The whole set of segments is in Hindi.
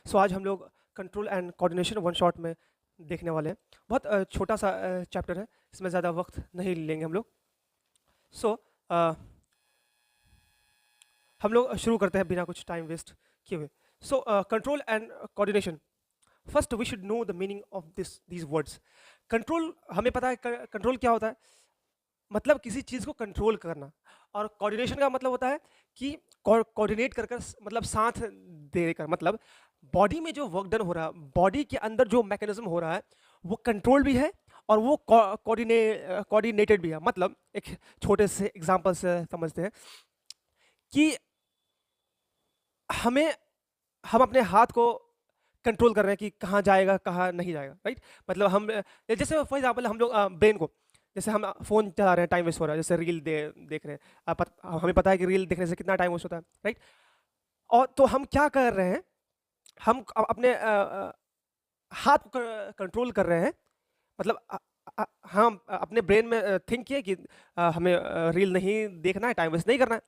सो आज हम लोग control and coordination one shot में देखने वाले हैं। बहुत छोटा सा चैप्टर है, इसमें ज़्यादा वक्त नहीं लेंगे हम लोग। सो हम लोग शुरू करते हैं बिना कुछ टाइम वेस्ट किए हुए। So control and coordination, first we should know the meaning of these words. Control, हमें पता है कंट्रोल क्या होता है, मतलब किसी चीज़ को कंट्रोल करना। और कोऑर्डिनेशन का मतलब होता है कि कोऑर्डिनेट कर कर मतलब साथ देकर, मतलब बॉडी में जो वर्क डन हो रहा है, बॉडी के अंदर जो मैकेनिज्म हो रहा है, वो कंट्रोल भी है और वो कोऑर्डिनेटेड भी है। मतलब एक छोटे से एग्जांपल से समझते हैं कि हम अपने हाथ को कंट्रोल कर रहे हैं कि कहाँ जाएगा कहाँ नहीं जाएगा, राइट। मतलब हम जैसे फॉर एग्जांपल हम लोग ब्रेन को, जैसे हम फ़ोन चला रहे हैं, टाइम वेस्ट हो रहा है, जैसे रील देख रहे हैं। हमें पता है कि रील देखने से कितना टाइम वेस्ट होता है, राइट। और तो हम क्या कर रहे हैं, हम अपने हाथ को कंट्रोल कर रहे हैं। मतलब हम अपने ब्रेन में थिंक किए कि हमें रील नहीं देखना है, टाइम वेस्ट नहीं करना है।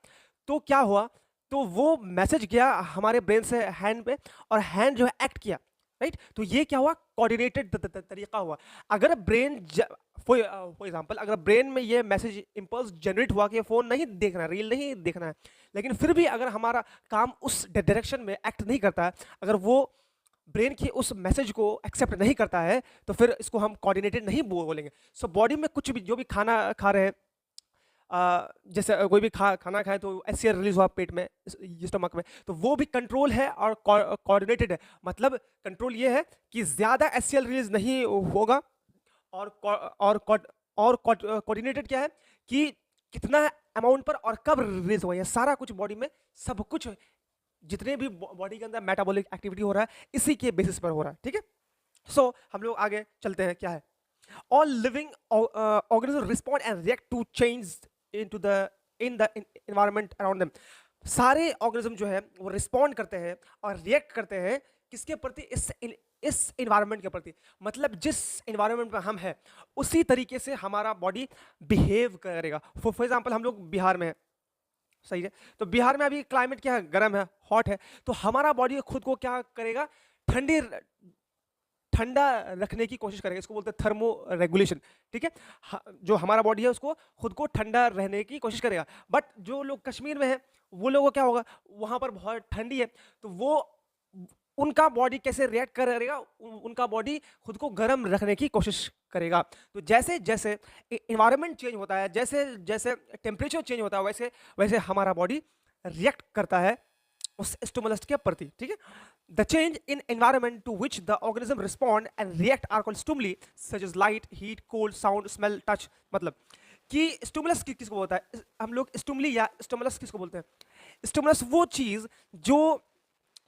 तो क्या हुआ, तो वो मैसेज गया हमारे ब्रेन से हैंड पे, और हैंड जो है एक्ट किया, राइट। तो ये क्या हुआ, कोऑर्डिनेटेड तरीका हुआ। अगर ब्रेन फॉर एग्जांपल, अगर ब्रेन में ये मैसेज इंपल्स जनरेट हुआ कि फ़ोन नहीं देखना है, रील नहीं देखना है, लेकिन फिर भी अगर हमारा काम उस डायरेक्शन में एक्ट नहीं करता है, अगर वो ब्रेन की उस मैसेज को एक्सेप्ट नहीं करता है, तो फिर इसको हम कोऑर्डिनेटेड नहीं बोलेंगे। सो बॉडी में कुछ भी, जो भी खाना खा रहे हैं, जैसे कोई भी खाना खाए तो एचसीएल रिलीज हुआ पेट में, स्टमक में, तो वो भी कंट्रोल है और कोऑर्डिनेटेड है। मतलब कंट्रोल ये है कि ज़्यादा एचसीएल रिलीज नहीं होगा, और कोऑर्डिनेटेड क्या है कि कितना अमाउंट पर और कब रिलीज होगा। ये सारा कुछ बॉडी में, सब कुछ जितने भी बॉडी के अंदर मेटाबॉलिक एक्टिविटी हो रहा है, इसी के बेसिस पर हो रहा है, ठीक है। सो हम लोग आगे चलते हैं, क्या है। All living organisms respond and react to change into the in the environment around them. सारे ऑर्गेनिज्म जो है वो रिस्पॉन्ड करते हैं और रिएक्ट करते हैं किसके प्रति, इस इन्वायरमेंट के प्रति। मतलब जिस इन्वायरमेंट में हम हैं, उसी तरीके से हमारा बॉडी बिहेव करेगा। फॉर एग्जांपल हम लोग बिहार में हैं, सही है। तो बिहार में अभी क्लाइमेट क्या है, गर्म है, हॉट है। तो हमारा बॉडी खुद को क्या करेगा, ठंडा रखने की कोशिश करेगा। इसको बोलते हैं थर्मो रेगुलेशन, ठीक है। जो हमारा बॉडी है उसको खुद को ठंडा रहने की कोशिश करेगा। बट जो लोग कश्मीर में हैं, वो लोगों को क्या होगा, वहाँ पर बहुत ठंडी है, तो वो उनका बॉडी कैसे रिएक्ट करेगा, उनका बॉडी खुद को गर्म रखने की कोशिश करेगा। तो जैसे जैसे इन्वायरमेंट चेंज होता है, जैसे जैसे टेम्परेचर चेंज होता है, वैसे वैसे हमारा बॉडी रिएक्ट करता है उस स्टिमुलस के प्रति, ठीक है। The change in environment to which the organism respond and react are called stimuli such as light, heat, cold, sound, smell, touch। मतलब कि स्टिमुलस किसको बोलता है, हम लोग स्टिमुली या स्टिमुलस किसको बोलते हैं। स्टिमुलस वो चीज जो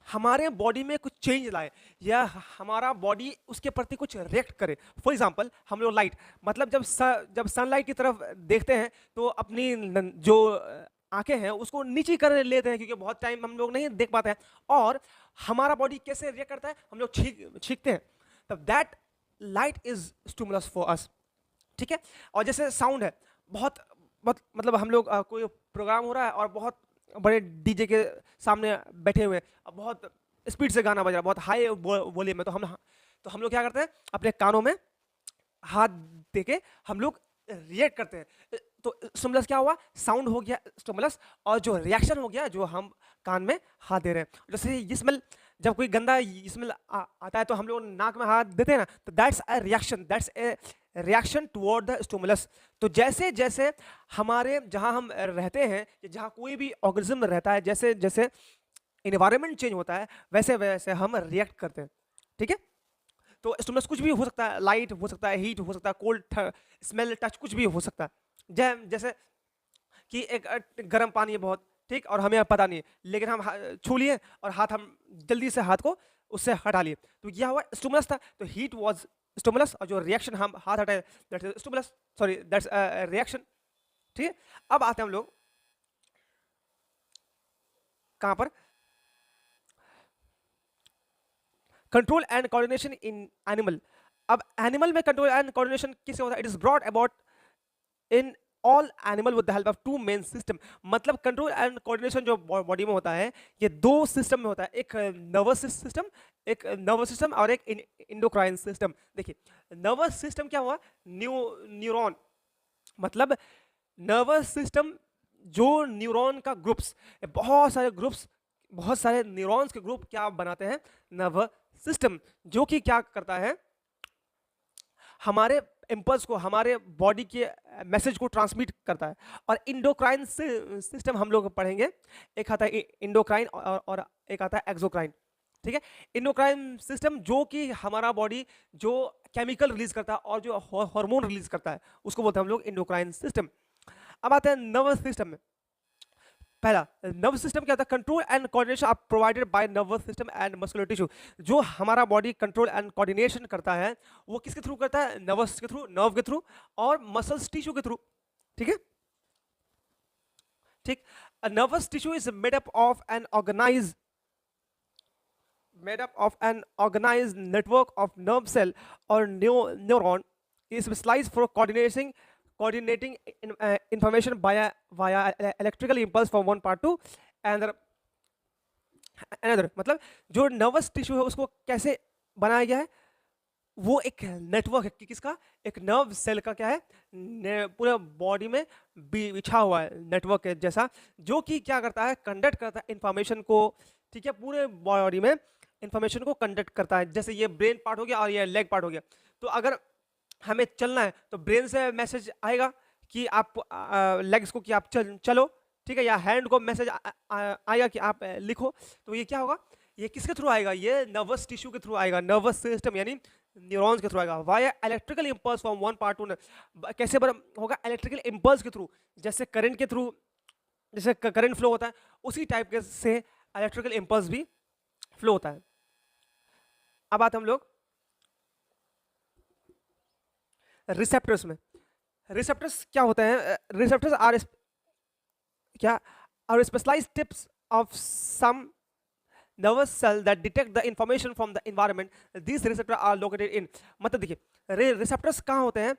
हमारे बॉडी में कुछ चेंज लाए, या हमारा बॉडी उसके प्रति कुछ रिएक्ट करे। फॉर एग्जांपल हम लोग लाइट, मतलब जब सनलाइट की तरफ देखते हैं तो अपनी जो आंखें हैं उसको नीचे कर लेते हैं, क्योंकि बहुत टाइम हम लोग नहीं देख पाते हैं। और हमारा बॉडी कैसे रिएक्ट करता है, हम लोग छींकते हैं। तब that light is stimulus for us, ठीक है। और जैसे साउंड है, बहुत बहुत मतलब हम लोग कोई प्रोग्राम हो रहा है और बहुत बड़े डीजे के सामने बैठे हुए, अब बहुत स्पीड से गाना बज रहा है, बहुत हाई वॉल्यूम में, तो हम लोग क्या करते हैं, अपने कानों में हाथ देके हम लोग रिएक्ट करते हैं। तो स्टिमुलस क्या हुआ, साउंड हो गया स्टिमुलस, और जो रिएक्शन हो गया, जो हम कान में हाथ दे रहे हैं। जैसे ये स्मेल, जब कोई गंदा स्मेल आता है तो हम लोग नाक में हाथ देते हैं ना, तो that's a reaction, that's a reaction toward the stimulus. तो जैसे जैसे हमारे जहाँ हम रहते हैं, जहाँ कोई भी ऑर्गेनिज्म रहता है, जैसे जैसे इन्वायरमेंट चेंज होता है, वैसे वैसे हम रिएक्ट करते हैं, ठीक है। तो स्टिमुलस कुछ भी हो सकता है, लाइट हो सकता है, हीट हो सकता है, कोल्ड, स्मेल, टच, कुछ भी हो सकता है। जैसे कि एक गर्म पानी है बहुत, ठीक, और हमें पता नहीं है, लेकिन हम छू लिए और हाथ हम जल्दी से हाथ को उससे हटा लिए, तो यह हुआ स्टिमुलस था। तो हीट वाज स्टिमुलस, और जो रिएक्शन हम हाथ हटाए, that's stimulus, sorry that's reaction, ठीक है। अब आते हैं हम लोग कहाँ पर, control and coordination in animal. अब एनिमल में कंट्रोल एंड कोऑर्डिनेशन किससे होता है, it is brought about in all animal with the help of two main system. मतलब कंट्रोल एंड कोऑर्डिनेशन जो बॉडी में होता है ये दो सिस्टम में होता है, एक नर्वस सिस्टम और एक इंडोक्राइन सिस्टम। देखिए नर्वस सिस्टम क्या हुआ, न्यूरॉन, मतलब नर्वस सिस्टम जो न्यूरॉन का ग्रुप्स, बहुत सारे न्यूरॉन्स के ग्रुप क्या बनाते हैं, नर्वस सिस्टम, जो कि क्या करता है, हमारे इम्पल्स को, हमारे बॉडी के मैसेज को ट्रांसमिट करता है। और इंडोक्राइन सिस्टम हम लोग पढ़ेंगे, एक आता है इंडोक्राइन और एक आता है एक्सोक्राइन। ठीक है, इंडोक्राइन सिस्टम जो कि हमारा बॉडी जो केमिकल रिलीज करता है और जो हार्मोन रिलीज करता है उसको बोलते हैं हम लोग इंडोक्राइन सिस्टम। अब आते हैं नर्वस सिस्टम में। पहला नर्वस सिस्टम क्या होता है, control and coordination are provided by nervous system and muscular tissue. जो हमारा बॉडी कंट्रोल एंड कोऑर्डिनेशन करता है वो किसके थ्रू करता है, नर्वस के थ्रू, नर्व के थ्रू और मसल्स टिश्यू के थ्रू। ठीक है, ठीक। Nervous tissue is made up of an organised network of nerve cell और neuron is specialized for coordinating information via electrical impulse from one part to another। मतलब जो नर्वस टिश्यू है उसको कैसे बनाया गया है, वो एक नेटवर्क है कि किसका, एक नर्व सेल का क्या है, पूरे बॉडी में बिछा हुआ है नेटवर्क है जैसा, जो कि क्या करता है, कंडक्ट करता है इंफॉर्मेशन को। ठीक है, पूरे बॉडी में इंफॉर्मेशन को कंडक्ट करता है। जैसे ये ब्रेन पार्ट हो गया और ये लेग पार्ट हो गया, तो अगर हमें चलना है तो ब्रेन से मैसेज आएगा कि आप लेग्स को कि आप चलो, ठीक है, या हैंड को मैसेज आएगा कि आप लिखो। तो ये क्या होगा, ये किसके थ्रू आएगा, ये नर्वस टिश्यू के थ्रू आएगा, नर्वस सिस्टम यानी न्यूरॉन्स के थ्रू आएगा, via electrical impulse from one part two. कैसे होगा, इलेक्ट्रिकल इंपल्स के थ्रू, जैसे करंट के थ्रू, जैसे करंट फ्लो होता है उसी टाइप के से इलेक्ट्रिकल इंपल्स भी फ्लो होता है। अब आते हम लोग रिसेप्टर्स में। रिसेप्टर्स क्या होते हैं, receptors are specialised tips of some nervous cell that detect the information from the environment. These receptors are located in, मतलब देखिए रिसेप्टर्स कहाँ होते हैं,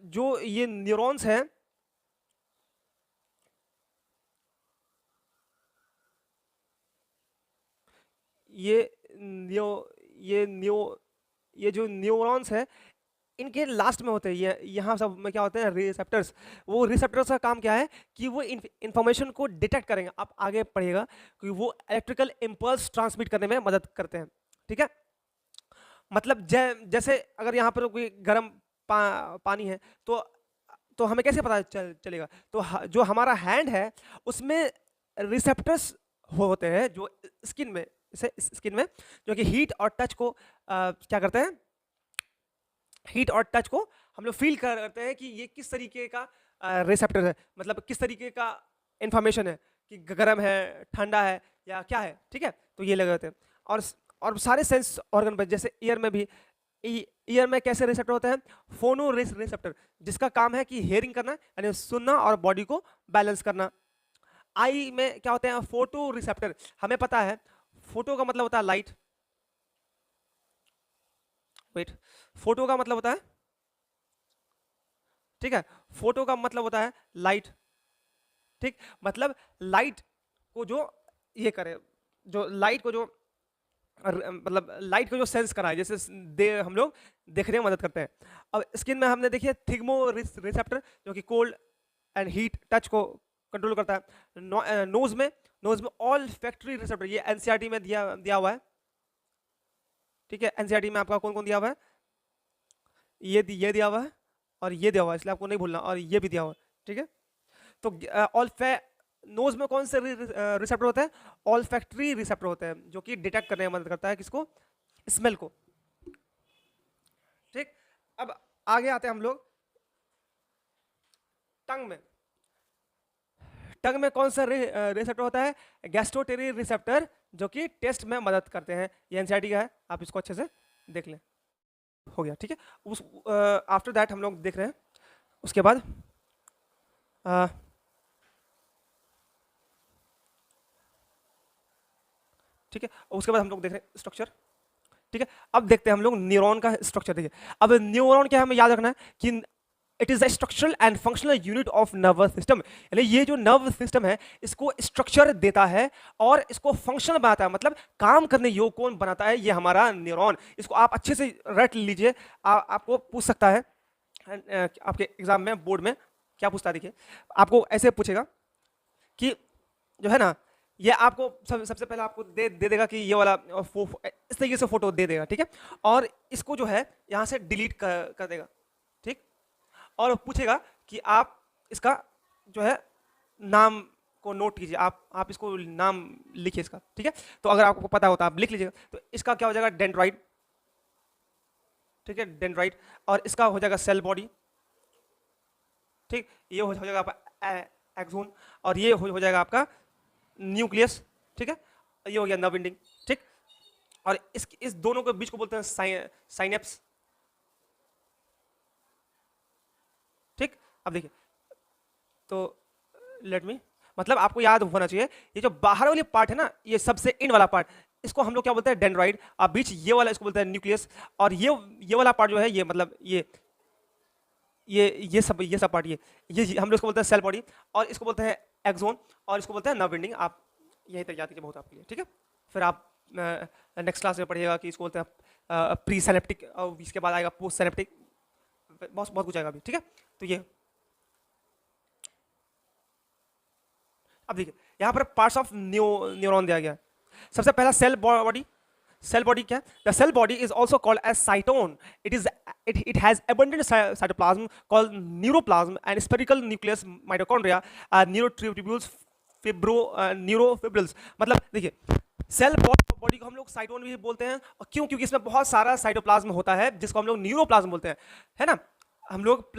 जो ये न्यूरॉन्स हैं, ये जो न्यूरॉन्स है इनके लास्ट में होते हैं, ये यहाँ सब में क्या होते हैं, रिसेप्टर्स। वो रिसेप्टर्स का काम क्या है कि वो इंफॉर्मेशन को डिटेक्ट करेंगे, आप आगे पढ़िएगा कि वो इलेक्ट्रिकल इम्पल्स ट्रांसमिट करने में मदद करते हैं। ठीक है, मतलब जैसे अगर यहाँ पर कोई गर्म पानी है तो हमें कैसे पता चलेगा, तो जो हमारा हैंड है उसमें रिसेप्टर्स होते हैं जो स्किन में जो कि हीट और टच को क्या करते हैं, हीट और टच को हम लोग फील करते हैं कि ये किस तरीके का रिसेप्टर है, मतलब किस तरीके का इंफॉर्मेशन है कि गर्म है, ठंडा है या क्या है। ठीक है, तो ये लगे होते हैं। और सारे सेंस ऑर्गन पर, जैसे ईयर में भी, ईयर में कैसे रिसेप्टर होते हैं, फोनो रिसेप्टर, जिसका काम है कि हियरिंग करना यानी सुनना और बॉडी को बैलेंस करना। आई में क्या होते हैं, फोटो रिसेप्टर, हमें पता है फोटो का मतलब होता है लाइट, वेट, फोटो का मतलब होता है, ठीक है, फोटो का मतलब होता है लाइट। ठीक, मतलब लाइट को जो ये करे, जो लाइट को जो मतलब लाइट को जो सेंस कराए, जैसे हम लोग देखने में मदद करते हैं। अब स्किन में हमने देखिए थिग्मो रिसेप्टर जो कि कोल्ड एंड हीट टच को कंट्रोल करता है। नोज में ऑल फैक्ट्री रिसेप्टर, ये एनसीईआरटी में दिया हुआ है। ठीक है, एनसीईआरटी में आपका कौन कौन दिया हुआ है, ये दिया हुआ है और ये दिया हुआ है, इसलिए आपको नहीं भूलना, और ये भी दिया हुआ है। ठीक है, तो नोज में कौन से रिसेप्टर होते हैं, ऑल फैक्ट्री रिसेप्टर होते हैं जो कि डिटेक्ट करने में मदद करता है किसको, स्मेल को। ठीक, अब आगे आते हैं हम लोग टंग में कौन सा रिसेप्टर होता है, गैस्ट्रोटेरी रिसेप्टर, जो कि टेस्ट में मदद करते हैं। ये एनसीईआरटी का है, आप इसको अच्छे से देख लें। हो गया, ठीक है। उस आफ्टर दैट हम लोग देख रहे हैं, उसके बाद ठीक है, उसके बाद हम लोग देख रहे हैं स्ट्रक्चर। ठीक है, अब देखते हैं हम लोग न्यूरॉन का स्ट्रक्चर। देखिए अब न्यूरॉन क्या है, हमें याद रखना है कि it is the structural and functional unit of nervous system, यानी ये जो नर्वस सिस्टम है इसको स्ट्रक्चर देता है और इसको फंक्शनल बनाता है, मतलब काम करने योग्य कौन बनाता है, ये हमारा न्यूरॉन। इसको आप अच्छे से रट लीजिए, आपको पूछ सकता है आपके एग्जाम में, बोर्ड में क्या पूछता है, देखिए आपको ऐसे पूछेगा कि जो है ना, ये आपको सबसे पहले आपको दे देगा कि ये वाला इस तरीके से फोटो दे देगा, ठीक है, और इसको जो है यहाँ से डिलीट कर देगा, ठीक, और पूछेगा कि आप इसका जो है नाम को नोट कीजिए, आप इसको नाम लिखिए इसका, ठीक है। तो अगर आपको पता होता आप लिख लीजिएगा। तो इसका क्या हो जाएगा, डेंड्राइट, ठीक है, डेंड्राइट, और इसका हो जाएगा सेल बॉडी, ठीक, ये हो जाएगा आपका एक्सोन, और ये हो जाएगा आपका न्यूक्लियस, ठीक है, ये हो गया नर्व एंडिंग, ठीक, और इस दोनों के बीच को बोलते हैं साइनेप्स, ठीक। अब देखिए, तो लेट मी, मतलब आपको याद होना चाहिए ये जो बाहर वाली पार्ट है ना, ये सबसे इन वाला पार्ट, इसको हम लोग क्या बोलते हैं, डेंड्राइट, और बीच ये वाला इसको बोलते हैं न्यूक्लियस, और ये वाला पार्ट जो है, ये मतलब ये सब पार्ट, ये हम लोग इसको बोलते हैं सेल बॉडी, और इसको बोलते हैं एक्सोन, और इसको बोलते हैं नर्व एंडिंग। आप यही तक याद कीजिए, बहुत आपके लिए, ठीक है। फिर आप नेक्स्ट क्लास में पढ़िएगा कि इसको बोलते हैं प्री सिनेप्टिक, और इसके बाद आएगा पोस्ट सिनेप्टिक, बहुत बहुत कुछ आएगा अभी, ठीक है। तो ये अब देखिए यहाँ पर पार्ट्स ऑफ न्यूरॉन दिया गया है। सबसे पहला सेल बॉडी, सेल बॉडी क्या है, the cell body is also called as cyton, it has abundant cytoplasm called neuroplasm and spherical nucleus, mitochondria, neurotubules, neurofibrils। मतलब देखिए सेल बॉडी को हम लोग साइटोन भी बोलते हैं, और क्यों, क्योंकि इसमें बहुत सारा साइटोप्लाज्म होता है जिसको हम लोग न्यूरोप्लाज्म बोलते हैं, है ना। हम लोग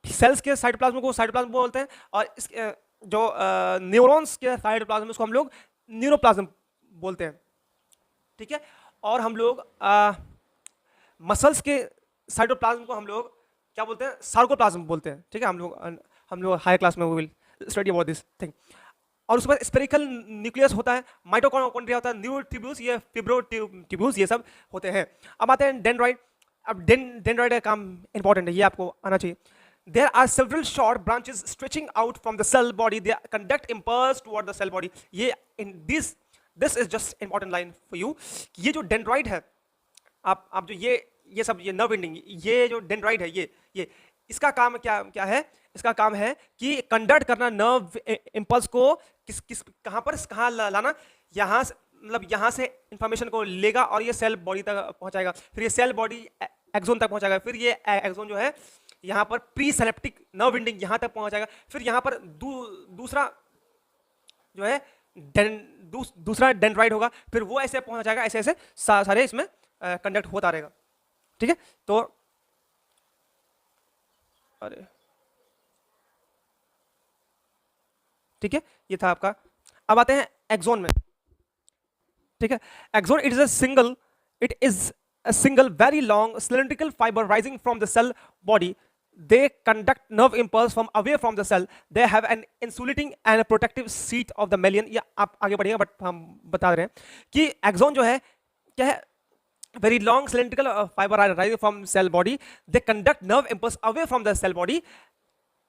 सेल्स के साइटोप्लाज्म को साइटोप्लाज्म बोलते हैं, और इस जो न्यूरॉन्स के साइटोप्लाज्म उसको हम लोग न्यूरोप्लाज्म बोलते हैं, ठीक है। और हम लोग मसल्स के साइटोप्लाज्म को हम लोग क्या बोलते हैं, सार्कोप्लाज्म बोलते हैं, ठीक है। हम लोग हायर क्लास में will study about this thing. और उसके बाद स्पेरिकल न्यूक्लियस होता है, माइटोकॉन्ड्रिया होता है, न्यूरोट्यूब्यूल्स, ये फिब्रोट्यूब्यूल्स, ये सब होते हैं। अब आते हैं डेंड्राइट। अब डेंड्राइट का काम इंपॉर्टेंट है, ये आपको आना चाहिए। There are several short branches stretching out from the cell body. They conduct impulse toward the cell body. ये in this is just important line for you. ये जो डेंड्राइट है, आप जो ये सब, ये नर्व एंडिंग, ये जो डेंड्राइट है, ये इसका काम क्या है, इसका काम है कि कंडक्ट करना नर्व इंपल्स को कहाँ लाना, यहाँ से, मतलब यहाँ से इंफॉर्मेशन को लेगा और ये सेल बॉडी तक पहुंचाएगा, फिर ये सेल बॉडी एक्सोन तक पहुंचाएगा, फिर ये एक्सोन जो है यहाँ पर प्री सिनेप्टिक नर्व एंडिंग यहाँ तक पहुंचाएगा, फिर यहाँ पर दूसरा जो है दूसरा डेंड्राइट होगा, फिर वो ऐसे पहुंच जाएगा, ऐसे ऐसे सारे इसमें कंडक्ट होता रहेगा, ठीक है। तो अरे ठीक है, ये था आपका। अब आते हैं एक्सोन में, ठीक है। Axon it is a single very long cylindrical fiber rising from the cell body. They conduct nerve impulse from away from the cell. They have an insulating and a protective sheath of the myelin. या आप आगे बढ़िएगा, बट हम बता रहे हैं कि एक्सोन जो है क्या है, very long cylindrical fiber rising from cell body. They conduct nerve impulse away from the cell body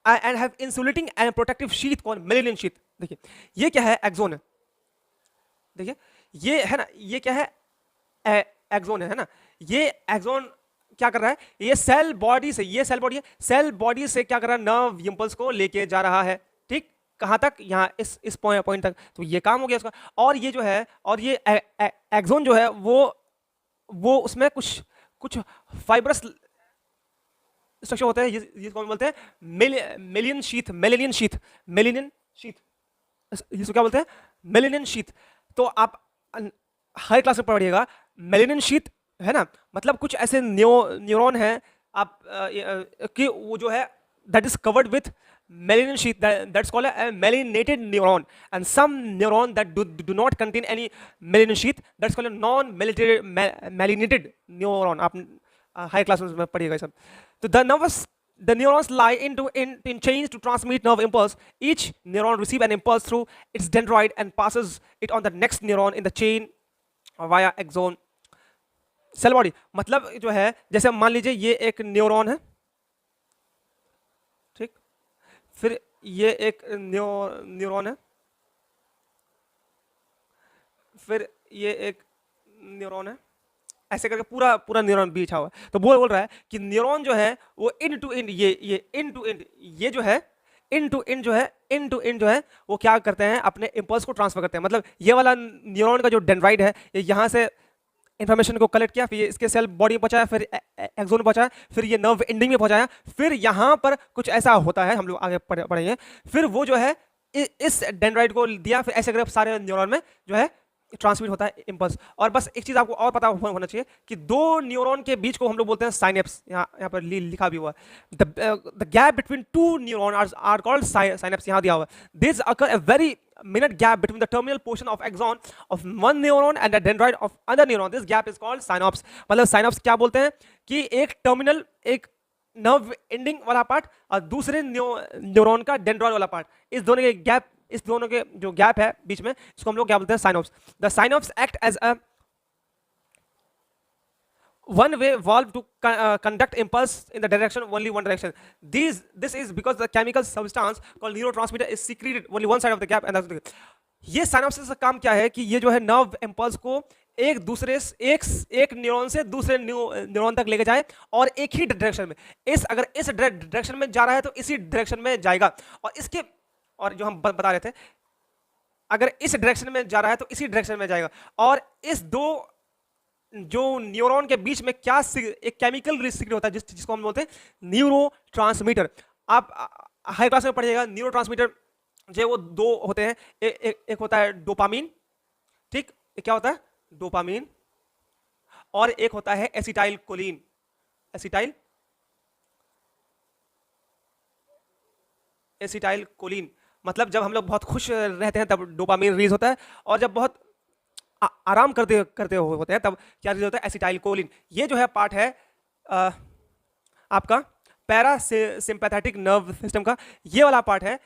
and have insulating and protective sheath called myelin sheath. देखिए ये क्या है, एक्सोन है, देखिए ये है ना, ये क्या है, एक्सोन है ना। ये एक्सोन क्या कर रहा है, ये सेल बॉडी से, ये सेल बॉडी है, सेल बॉडी से क्या कर रहा है, नर्व इंपल्स को लेके जा रहा है, ठीक, कहां तक, यहाँ इस पॉइंट तक। तो ये काम हो गया उसका। और ये जो है, और ये एक्सोन जो है वो उसमें कुछ फाइब्रस स्ट्रक्चर होते हैं, जिसको हम बोलते हैं मेलियन शीथ, इसको क्या बोलते हैं, मेलियन शीथ। तो आप हाई क्लास में पढ़िएगा, मेलियन शीथ है ना, मतलब कुछ ऐसे न्यूरॉन हैं आप कि वो जो है that is covered with melanin sheath, that's called a myelinated neuron, and some neuron that do not contain any melanin sheath, that's called a non-myelinated neuron। आप हाई क्लास में पढ़िएगा सब। तो the neurons lie in chains to transmit nerve impulse. Each neuron receive an impulse through its dendrite and passes it on the next neuron in the chain via axon। Cell body मतलब जो है, जैसे मान लीजिए ये एक न्यूरॉन है, फिर ये एक न्यूरॉन है, फिर ये एक न्यूरॉन है, ऐसे करके पूरा पूरा न्यूरॉन बिछा हुआ है। तो वो बोल रहा है कि न्यूरॉन जो है वो इन टू इन, ये इन टू इन, ये जो है इन टू इन जो है, इन टू इन जो है वो क्या करते हैं, अपने इंपल्स को ट्रांसफर करते हैं। मतलब ये वाला न्यूरॉन का जो डेंड्राइट है, ये यहाँ से इन्फॉर्मेशन को कलेक्ट किया, फिर इसके सेल बॉडी में पहुंचाया, फिर एक्सोन में पहुंचाया, फिर ये नर्व एंडिंग में पहुंचाया, फिर यहाँ पर कुछ ऐसा होता है, हम लोग आगे पढ़ेंगे, फिर वो जो है इस डेंड्राइट को दिया, फिर ऐसे करके सारे न्यूरॉन में जो है ट्रांसमिट होता है इम्पल्स। और बस एक चीज आपको और पता होना चाहिए कि दो न्यूरॉन के बीच को हम लोग बोलते हैं साइनेप्स, यहाँ पर लिखा भी हुआ है, the gap between two neuron are called synapse, यहाँ दिया हुआ है। This occur a very minute gap between the terminal portion of axon of one neuron and the dendrite of other neuron. This gap is called synapse. मतलब synapse क्या बोलते हैं कि एक टर्मिनल, एक नर्व एंडिंग वाला पार्ट और दूसरे न्यूरॉन का डेंड्रॉइड वाला पार्ट, इस दोनों के गैप, इस दोनों के जो गैप है बीच में, इसको हम लोग क्या बोलते हैं, synapse. The synapse act as a one way valve to conduct impulse in the direction, only one direction. This is because the chemical substance called neurotransmitter is secreted only one side of the gap, and that's ये साइनोप्सिस का काम क्या है कि ये जो है नर्व इम्पल्स को एक दूसरे एक न्यूरॉन से दूसरे न्यूरॉन तक लेके जाए और एक ही डायरेक्शन में, अगर इस डायरेक्शन में जा रहा है तो इसी डायरेक्शन में जाएगा, और इसके, और जो हम बता रहे थे, अगर इस डायरेक्शन में जा रहा है तो इसी डायरेक्शन में जाएगा। और इस दो जो न्यूरॉन के बीच में क्या एक केमिकल रिलीज होता है जिसको हम बोलते हैं न्यूरोट्रांसमीटर। आप हाई क्लास में पढ़िएगा, न्यूरोट्रांसमीटर जो वो दो होते हैं, एक होता है डोपामीन, ठीक, क्या होता है डोपामीन, और एक होता है एसिटाइल कोलिन, एसिटाइल कोलिन। मतलब जब हम लोग बहुत खुश रहते हैं तब डोपामीन रिलीज होता है, और जब बहुत आराम करते होते हैं तब क्या रिलीज होता है, एसिटाइल कोलिन। ये जो है पार्ट है आपका पैरा सिंपैथेटिक नर्व सिस्टम का, ये वाला पार्ट है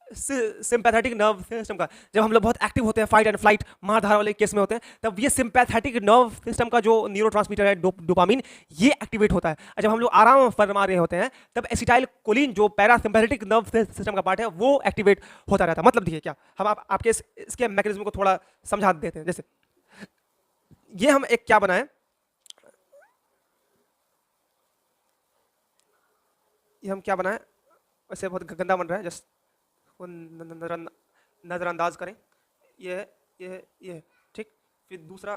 सिंपैथेटिक नर्व सिस्टम का। जब हम लोग बहुत एक्टिव होते हैं, फाइट एंड फ्लाइट, मारधाड़ वाले केस में होते हैं, तब ये सिंपैथेटिक नर्व सिस्टम का जो न्यूरोट्रांसमीटर है डोपामीन, ये एक्टिवेट होता है। जब हम लोग आराम फरमा रहे होते हैं तब एसिटाइल कोलिन जो पैरासिम्पैथेटिक नर्व सिस्टम का पार्ट है वो एक्टिवेट होता रहता है। मतलब देखिए क्या, हम आपके इसके मैकेनिज्म को थोड़ा समझा देते हैं। जैसे ये हम एक क्या बनाए, ये हम क्या बनाए, वैसे बहुत गंदा बन रहा है, जस्ट नजरअंदाज करें। ये ठीक, फिर दूसरा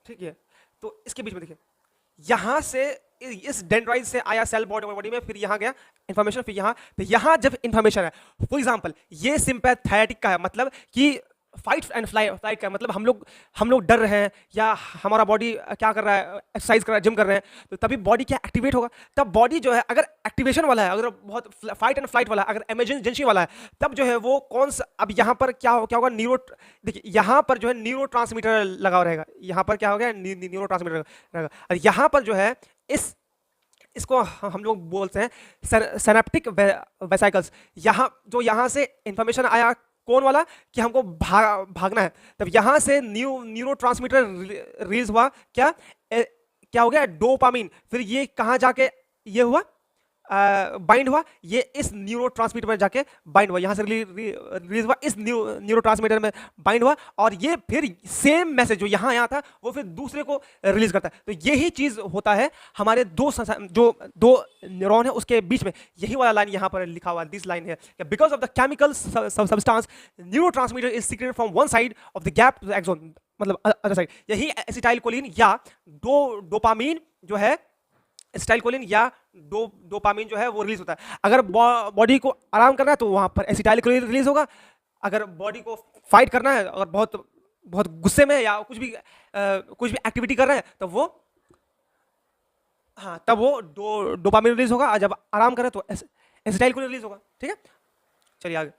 ठीक है। तो इसके बीच में देखिए, यहां से इस डेंड्राइट से आया सेल बॉडी में, फिर यहां गया इंफॉर्मेशन, फिर यहां जब इंफॉर्मेशन है, फॉर एग्जांपल ये सिंपैथेटिक का है, मतलब कि फाइट एंड फ्लाइट का, मतलब हम लोग डर रहे हैं या हमारा बॉडी क्या कर रहा है, एक्सरसाइज कर रहा है, जिम कर रहे हैं, तो तभी बॉडी क्या एक्टिवेट होगा। तब बॉडी जो है अगर एक्टिवेशन वाला है, अगर बहुत फाइट एंड फ्लाइट वाला है, अगर इमरजेंसी वाला है, तब जो है वो कौन सा, अब यहाँ पर क्या होगा, देखिए यहाँ पर जो है न्यूरोट्रांसमीटर लगा रहेगा, यहाँ पर क्या हो गया, न्यूरोट्रांसमीटर रहेगा, और यहाँ पर जो है इसको हम लोग बोलते हैं सिनेप्टिक वेसिकल्स। यहाँ से इंफॉर्मेशन आया कौन वाला कि हमको भागना है, तब यहां से न्यूरोट्रांसमीटर रिलीज हुआ, क्या हो गया, डोपामीन। फिर ये कहां जाके ये हुआ, बाइंड हुआ, ये इस न्यूरोट्रांसमीटर में जाके बाइंड हुआ, यहां से रिलीज हुआ, इस न्यूरोट्रांसमीटर में बाइंड हुआ, और ये फिर सेम मैसेज जो यहां आया था वो फिर दूसरे को रिलीज करता है। तो यही चीज होता है हमारे जो दो न्यूरॉन है उसके बीच में। यही वाला लाइन यहां पर लिखा हुआ, दिस लाइन है, because of the chemical substance neurotransmitter is secreted from one side of the gap to the axon, मतलब अदर साइड। यही एसिटाइल कोलिन या डोपामीन जो है, एसिटाइल कोलिन या डोपामीन जो है वो रिलीज होता है। अगर बॉडी को आराम करना है तो वहां पर एसिटाइल कोलिन रिलीज होगा, अगर बॉडी को फाइट करना है और बहुत गुस्से में या कुछ भी एक्टिविटी कर रहे हैं तो वो, हाँ, तब वो डोपामीन रिलीज होगा, और जब आराम करें तो एसिटाइल कोलिन रिलीज होगा। ठीक है, चलिए आगे।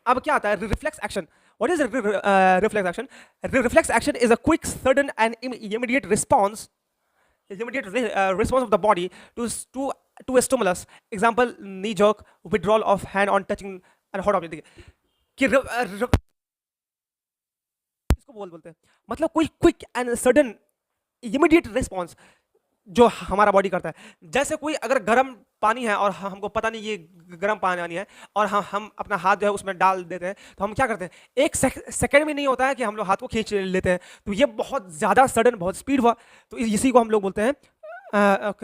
अब क्या आता है, reflex action. What is reflex action? Reflex action is a quick, sudden, and immediate response of the body to a stimulus. Example: knee jerk, withdrawal of hand on touching and hot object. कि इसको बोलते हैं, मतलब कोई quick and sudden immediate response, जो हमारा बॉडी करता है। जैसे कोई अगर गर्म पानी है और हमको पता नहीं ये गर्म पानी है, और हम अपना हाथ जो है उसमें डाल देते हैं, तो हम क्या करते हैं, एक सेकंड भी नहीं होता है कि हम लोग हाथ को खींच लेते हैं। तो ये बहुत ज़्यादा सडन, बहुत स्पीड हुआ, तो इसी को हम लोग बोलते हैं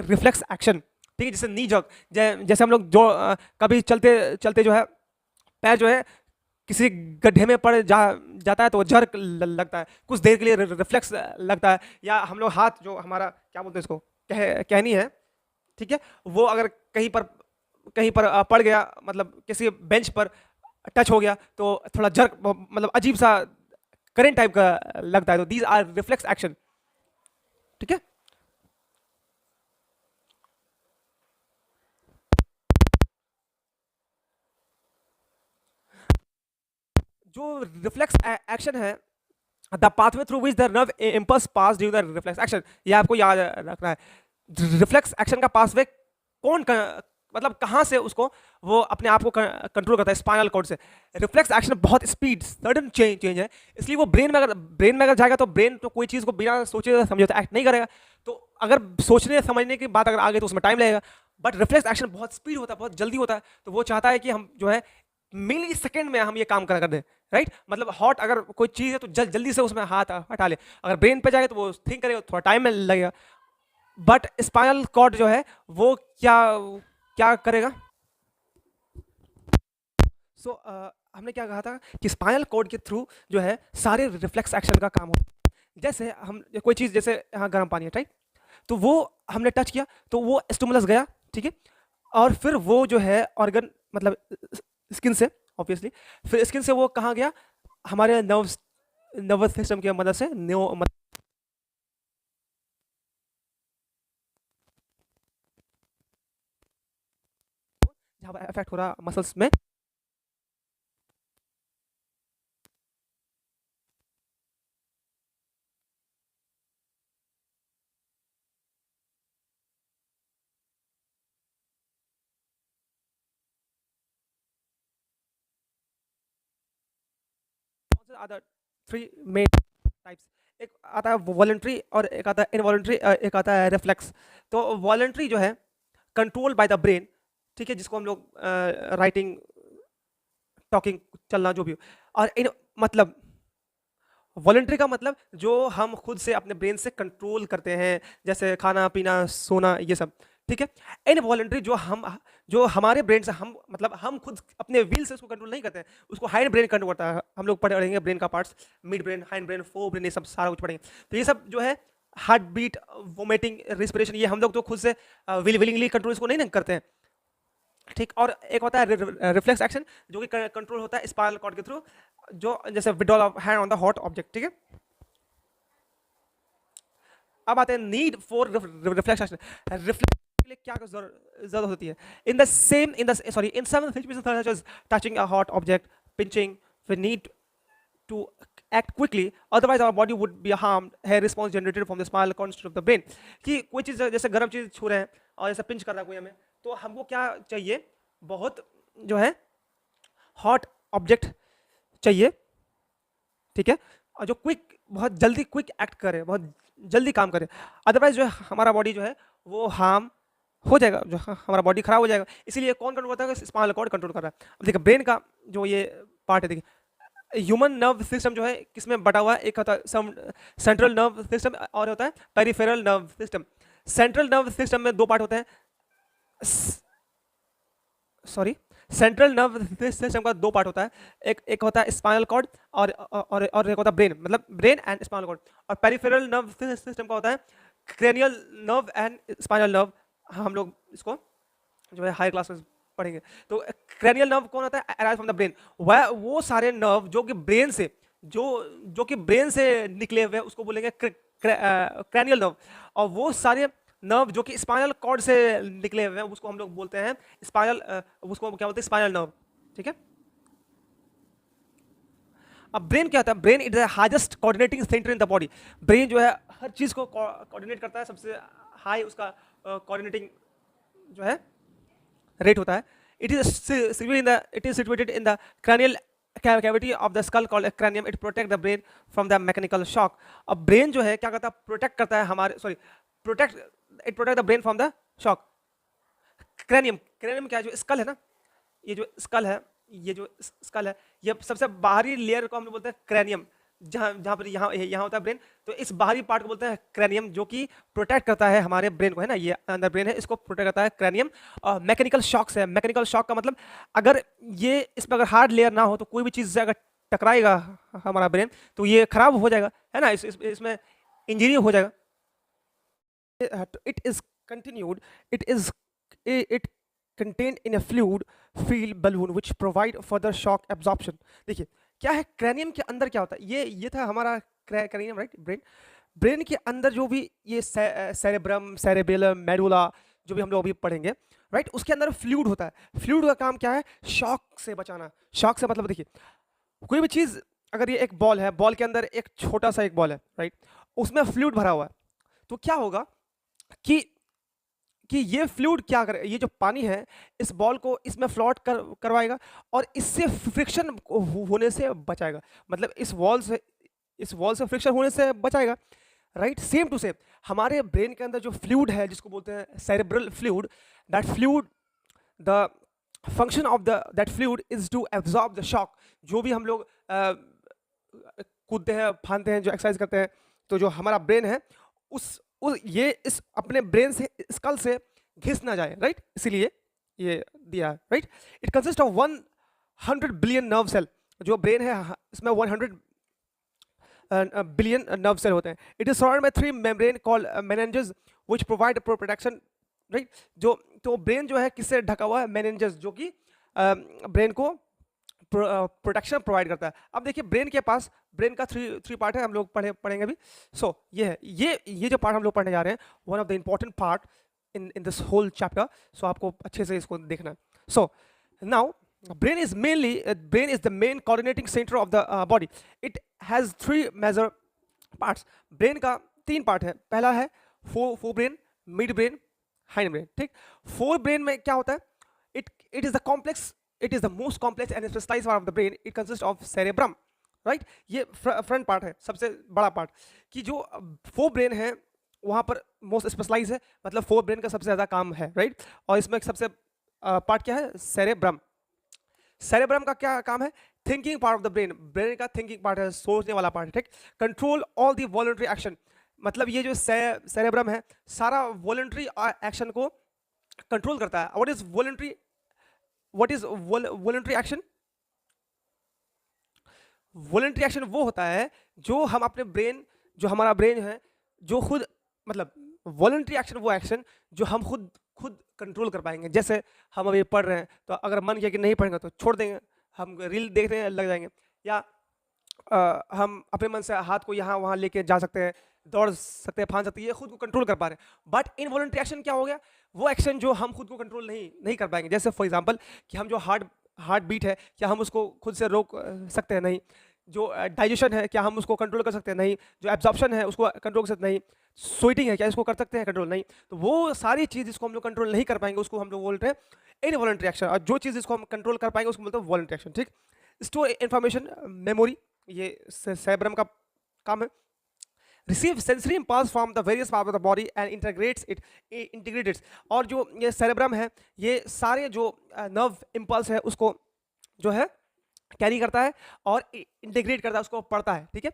रिफ्लेक्स एक्शन। ठीक है, जैसे नी जग, जैसे हम लोग जो कभी चलते चलते जो है पैर जो है किसी गड्ढे में पड़ जाता है तो झर्क लगता है, कुछ देर के लिए रिफ्लेक्स लगता है। या हम लोग हाथ जो हमारा क्या बोलते हैं इसको, कहनी है, ठीक है, वो अगर कहीं पर पड़ गया, मतलब किसी बेंच पर टच हो गया, तो थोड़ा जर्क, मतलब अजीब सा करंट टाइप का लगता है। तो दीज आर रिफ्लेक्स एक्शन। ठीक है, जो रिफ्लेक्स एक्शन है, the pathway through which the nerve impulse pass during the reflex action, ये आपको याद रखना है। रिफ्लेक्स एक्शन का पासवे मतलब कहाँ से उसको वो अपने आप को कंट्रोल करता है, स्पाइनल कॉर्ड से। रिफ्लेक्स एक्शन बहुत स्पीड सडन चेंज है, इसलिए वो ब्रेन में अगर जाएगा तो ब्रेन तो कोई चीज़ को बिना सोचे समझे तो एक्ट नहीं करेगा। तो अगर सोचने समझने की बात अगर आ गई तो उसमें टाइम लगेगा। बट रिफ्लेक्स एक्शन बहुत स्पीड होता है, बहुत जल्दी होता है, तो वो चाहता है कि हम जो है मिली सेकेंड में हम ये काम कर दें। राइट, मतलब हॉट अगर कोई चीज़ है तो जल्दी से उसमें हाथ हटा ले। अगर ब्रेन पे जाएगा तो वो थिंक करेगा, थोड़ा टाइम में लगेगा। बट स्पाइनल कॉर्ड जो है वो क्या क्या करेगा। हमने क्या कहा था कि स्पाइनल कॉर्ड के थ्रू जो है सारे रिफ्लेक्स एक्शन का काम होता है। जैसे हम कोई चीज़, जैसे यहाँ गर्म पानी है, राइट, तो वो हमने टच किया तो वो स्टिमुलस गया, ठीक है, और फिर वो जो है ऑर्गन, मतलब स्किन से, ऑब्वियसली, फिर स्किन से वो कहाँ गया, हमारे नर्वस सिस्टम की मदद से, जहाँ इफेक्ट हो रहा मसल्स में। अदर थ्री मेन टाइप्स, एक आता है वॉलंटरी, और एक आता है इनवॉलंटरी, एक आता है रिफ्लेक्स। तो वॉलंटरी जो है कंट्रोल बाय द ब्रेन, ठीक है, जिसको हम लोग राइटिंग, टॉकिंग, चलना जो भी हो। और इन मतलब वॉलंटरी का मतलब जो हम खुद से अपने ब्रेन से कंट्रोल करते हैं, जैसे खाना पीना सोना ये सब, ठीक है। इनवॉलंटरी जो हमारे ब्रेन से हम, मतलब हम खुद अपने व्हील से उसको कंट्रोल नहीं करते हैं, उसको हाइंड ब्रेन कंट्रोल करता है। हम लोग पढ़ेंगे ब्रेन का parts, mid brain, hind brain, fore brain, ये सब सारा कुछ पढ़ेंगे। तो ये सब जो है हार्ट बीट, वोमिटिंग, रिस्पिरेशन, ये हम लोग तो खुद से विलिंगली कंट्रोल इसको नहीं करते हैं, ठीक। और एक होता है रिफ्लेक्स एक्शन, जो कि कंट्रोल होता है स्पाइनल कॉर्ड के थ्रू, जो जैसे withdrawal of hand on the hot object, ठीक है। अब आते हैं need for reflex action. Reflex के लिए क्या जरूरत होती है? In some situations such as touching a hot object, pinching, we need to act quickly, otherwise our body would be harmed. Hair response generated from the spinal cord instead of the brain. कि कोई चीज़, जैसे गर्म चीज़ छू रहे हैं और जैसे पिंच कर रहा है कोई हमें, तो हमको क्या चाहिए, बहुत जो है हॉट ऑब्जेक्ट चाहिए, ठीक है, और जो बहुत जल्दी क्विक एक्ट करे, बहुत जल्दी काम करे। अदरवाइज जो है हमारा बॉडी जो है वो हार्म हो जाएगा, जो हमारा बॉडी खराब हो जाएगा। इसीलिए कौन कंट्रोल करता है? स्पाइनल कॉर्ड कंट्रोल कर रहा है। अब देखिए ब्रेन का जो ये पार्ट है, देखिए ह्यूमन नर्व सिस्टम जो है किसमें बटा हुआ है, एक होता है सेंट्रल नर्व सिस्टम और होता है peripheral nerve system. Central nerve system में दो पार्ट होते हैं, सॉरी, सेंट्रल नर्व सिस्टम का दो पार्ट होता है, एक होता है स्पाइनल कॉर्ड और एक होता है ब्रेन, मतलब ब्रेन एंड स्पाइनल कॉर्ड। और पेरिफेरल नर्व सिस्टम का होता है cranial nerve and spinal nerve. हम लोग इसको जो है हायर क्लास में पढ़ेंगे। तो क्रेनियल नर्व कौन होता है? Arise from the brain. वह वो सारे नर्व जो कि ब्रेन से निकले हुए हैं उसको बोलेंगे क्रेनियल नर्व। और वो सारे नर्व जो कि स्पाइनल कॉर्ड से निकले हुए हैं उसको हम लोग बोलते हैं उसको क्या बोलते हैं? स्पाइनल नर्व, ठीक है। अब ब्रेन क्या होता है? Brain is the highest coordinating centre in the body. Brain जो है हर चीज को कोऑर्डिनेट करता है, सबसे हाई उसका कोऑर्डिनेटिंग जो है रेट होता है। It is situated in the cranial cavity of the skull called a cranium. It protect the brain from the mechanical shock. अब ब्रेन जो है क्या करता है? प्रोटेक्ट करता है protect it protect the brain from the shock. Cranium, cranium क्या है, जो स्कल है ना, ये जो स्कल है, ये जो स्कल है, ये सबसे बाहरी लेयर को हम लोग बोलते हैं क्रैनियम, जहाँ जहाँ पर यहाँ होता है ब्रेन, तो इस बाहरी पार्ट को बोलते हैं क्रैनियम, जो कि प्रोटेक्ट करता है हमारे ब्रेन को, है ना, ये अंदर ब्रेन है, इसको प्रोटेक्ट करता है क्रैनियम। और मैकेनिकल शॉक से, मैकेनिकल शॉक का मतलब अगर ये इस पर अगर हार्ड लेयर ना हो तो कोई भी चीज़ से अगर टकराएगा हमारा ब्रेन तो ये खराब हो जाएगा, है ना, इसमें इंजरी हो जाएगा। It is continued, it contained in a fluid filled balloon which provide further shock absorption। देखिए क्या है, क्रैनियम के अंदर क्या होता है, ये था हमारा क्रैनियम, राइट, ब्रेन। ब्रेन के अंदर जो भी ये सेरेब्रम, सेरेबेलम, मेडुला, जो भी हम लोग अभी पढ़ेंगे, राइट, उसके अंदर फ्लूइड होता है। फ्लूइड का काम क्या है, शॉक से बचाना। शॉक से मतलब देखिए कोई भी चीज़, अगर ये एक बॉल है, बॉल के अंदर एक छोटा सा एक बॉल है, राइट, उसमें फ्लूइड भरा हुआ है, तो क्या होगा कि ये फ्लूइड क्या करे, ये जो पानी है इस बॉल को इसमें फ्लोट करवाएगा और इससे फ्रिक्शन होने से बचाएगा, मतलब इस वॉल से फ्रिक्शन होने से बचाएगा, राइट। सेम टू सेम हमारे ब्रेन के अंदर जो फ्लूइड है, जिसको बोलते हैं cerebral fluid, that fluid, the function of that fluid is to absorb the shock. जो भी हम लोग कूदते हैं, फांदते हैं, जो एक्सरसाइज करते हैं, तो जो हमारा ब्रेन है ये इस अपने ब्रेन से, स्कल से घिस ना जाए, राइट, इसीलिए ये दिया है, right. It consist of 100 billion nerve cell. जो ब्रेन है इसमें 100 बिलियन नर्व सेल होते हैं। It is surrounded by 3 membrane called meninges which provide protection, right. तो ब्रेन जो है किससे ढका हुआ है, मेनिंजेस, जो कि ब्रेन को प्रोटेक्शन प्रोवाइड करता है। अब देखिए ब्रेन के पास, ब्रेन का थ्री पार्ट है, हम लोग पढ़ेंगे अभी। सो ये है, ये जो पार्ट हम लोग पढ़ने जा रहे हैं, one of the important part in this whole chapter. So आपको अच्छे से इसको देखना है। So now brain is the main coordinating center of the body. It has 3 major parts. Brain का 3 पार्ट है। पहला है fore brain, mid brain, hind brain, ठीक। फोर ब्रेन में क्या होता है, it is the most complex and specialized part of the brain. It consists of cerebrum, right? ये फ्रंट पार्ट है, सबसे बड़ा पार्ट। कि जो फोर ब्रेन है वहाँ पर मोस्ट स्पेशलाइज है, मतलब फोर ब्रेन का सबसे ज़्यादा काम है, राइट। और इसमें सबसे पार्ट क्या है, सेरेब्रम। सेरेब्रम का क्या काम है, thinking part of the brain. Brain का थिंकिंग पार्ट है, सोचने वाला पार्ट है, ठीक। Control all the voluntary action, मतलब ये जो सेरेब्रम है सारा वॉलंटरी एक्शन को कंट्रोल करता है। What is voluntary action? Voluntary action वो होता है जो हम अपने ब्रेन, जो हमारा ब्रेन है, जो खुद, मतलब वॉलंटरी एक्शन वो एक्शन जो हम खुद कंट्रोल कर पाएंगे। जैसे हम अभी पढ़ रहे हैं तो अगर मन किया कि नहीं पढ़ेंगे तो छोड़ देंगे, हम रील देखते हैं लग जाएंगे, या हम अपने मन से हाथ को यहाँ वहाँ लेके जा सकते हैं, दौड़ सकते हैं, फांद सकते हैं, ये खुद को कंट्रोल कर पा रहे हैं। बट इनवॉलंटरी एक्शन क्या हो गया, वो एक्शन जो हम खुद को कंट्रोल नहीं कर पाएंगे। जैसे फॉर एग्जांपल कि हम जो हार्ट बीट है, क्या हम उसको खुद से रोक सकते हैं? नहीं। जो डाइजेशन है, क्या हम उसको कंट्रोल कर सकते हैं? नहीं। जो एब्जॉर्प्शन है उसको कंट्रोल कर सकते नहीं। स्वेटिंग है, क्या इसको कर सकते हैं कंट्रोल? नहीं। तो वो सारी चीज़ जिसको हम लोग कंट्रोल नहीं कर पाएंगे उसको हम लोग बोलते हैं इनवॉलंटरी एक्शन, और जो चीज़ जिसको हम कंट्रोल कर पाएंगे उसको बोलते हैं वॉलंटरी एक्शन, ठीक। स्टोर इन्फॉर्मेशन, मेमोरी, ये सेरेब्रम का काम है। Receive sensory impulse from the various part of the body and integrates, और जो ये सेरेब्रम है ये सारे जो नर्व इम्पल्स है उसको जो है कैरी करता है और इंटीग्रेट करता है, उसको पढ़ता है, ठीक है।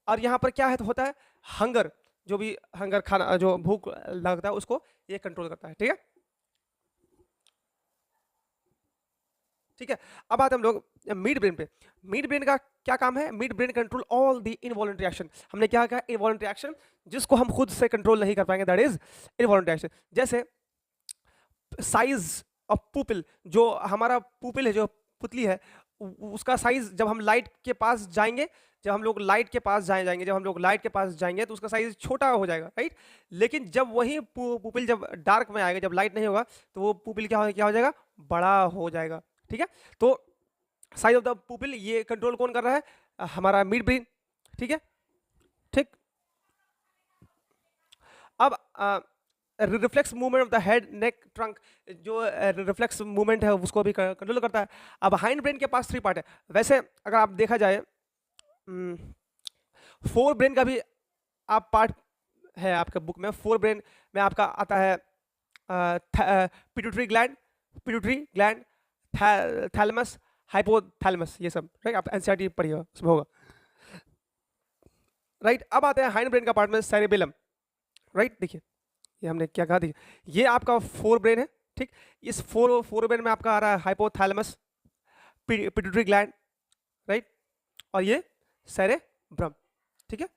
और यहाँ पर क्या है तो होता है हंगर, जो भी हंगर, खाना, जो भूख लगता है उसको ये कंट्रोल करता है, ठीक है। ठीक है, अब आते हम लोग मिड ब्रेन पे। मिड ब्रेन का क्या काम है? Mid brain control all the involuntary action. हमने क्या कहा, इनवॉलंटरी एक्शन जिसको हम खुद से कंट्रोल नहीं कर पाएंगे, दैट इज इनवॉलंटरी एक्शन। जैसे साइज ऑफ पुपिल, जो हमारा पुपिल है, जो पुतली है, उसका साइज जब हम लाइट के पास जाएंगे, जब हम लोग लाइट के पास जाएंगे तो उसका साइज छोटा हो जाएगा, राइट। लेकिन जब वही पुपिल जब डार्क में आएगा, जब लाइट नहीं होगा, तो वो पुपिल क्या हो जाएगा, बड़ा हो जाएगा, ठीक है। तो साइज ऑफ द पुपिल ये कंट्रोल कौन कर रहा है? हमारा मिड ब्रेन, ठीक है, ठीक। अब reflex movement of the head, neck, trunk, जो रिफ्लेक्स मूवमेंट है उसको भी कंट्रोल करता है। अब हाइंड ब्रेन के पास 3 पार्ट है। वैसे अगर आप देखा जाए फोर ब्रेन का भी आप पार्ट है आपके बुक में, फोर ब्रेन में आपका आता है पिट्यूटरी ग्लैंड, थैलेमस, हाइपोथैलेमस, ये सब राइट। आप एनसीईआरटी पढ़िएगा, उसमें होगा राइट। अब आते हैं हाइंड ब्रेन का पार्ट में, सेरेबेलम राइट। देखिए ये हमने क्या कहा, देखिए ये आपका फोर ब्रेन है ठीक। इस फोर ब्रेन में आपका आ रहा है हाइपोथैलेमस, पिट्यूटरी ग्लैंड राइट, और ये सेरेब्रम ठीक है।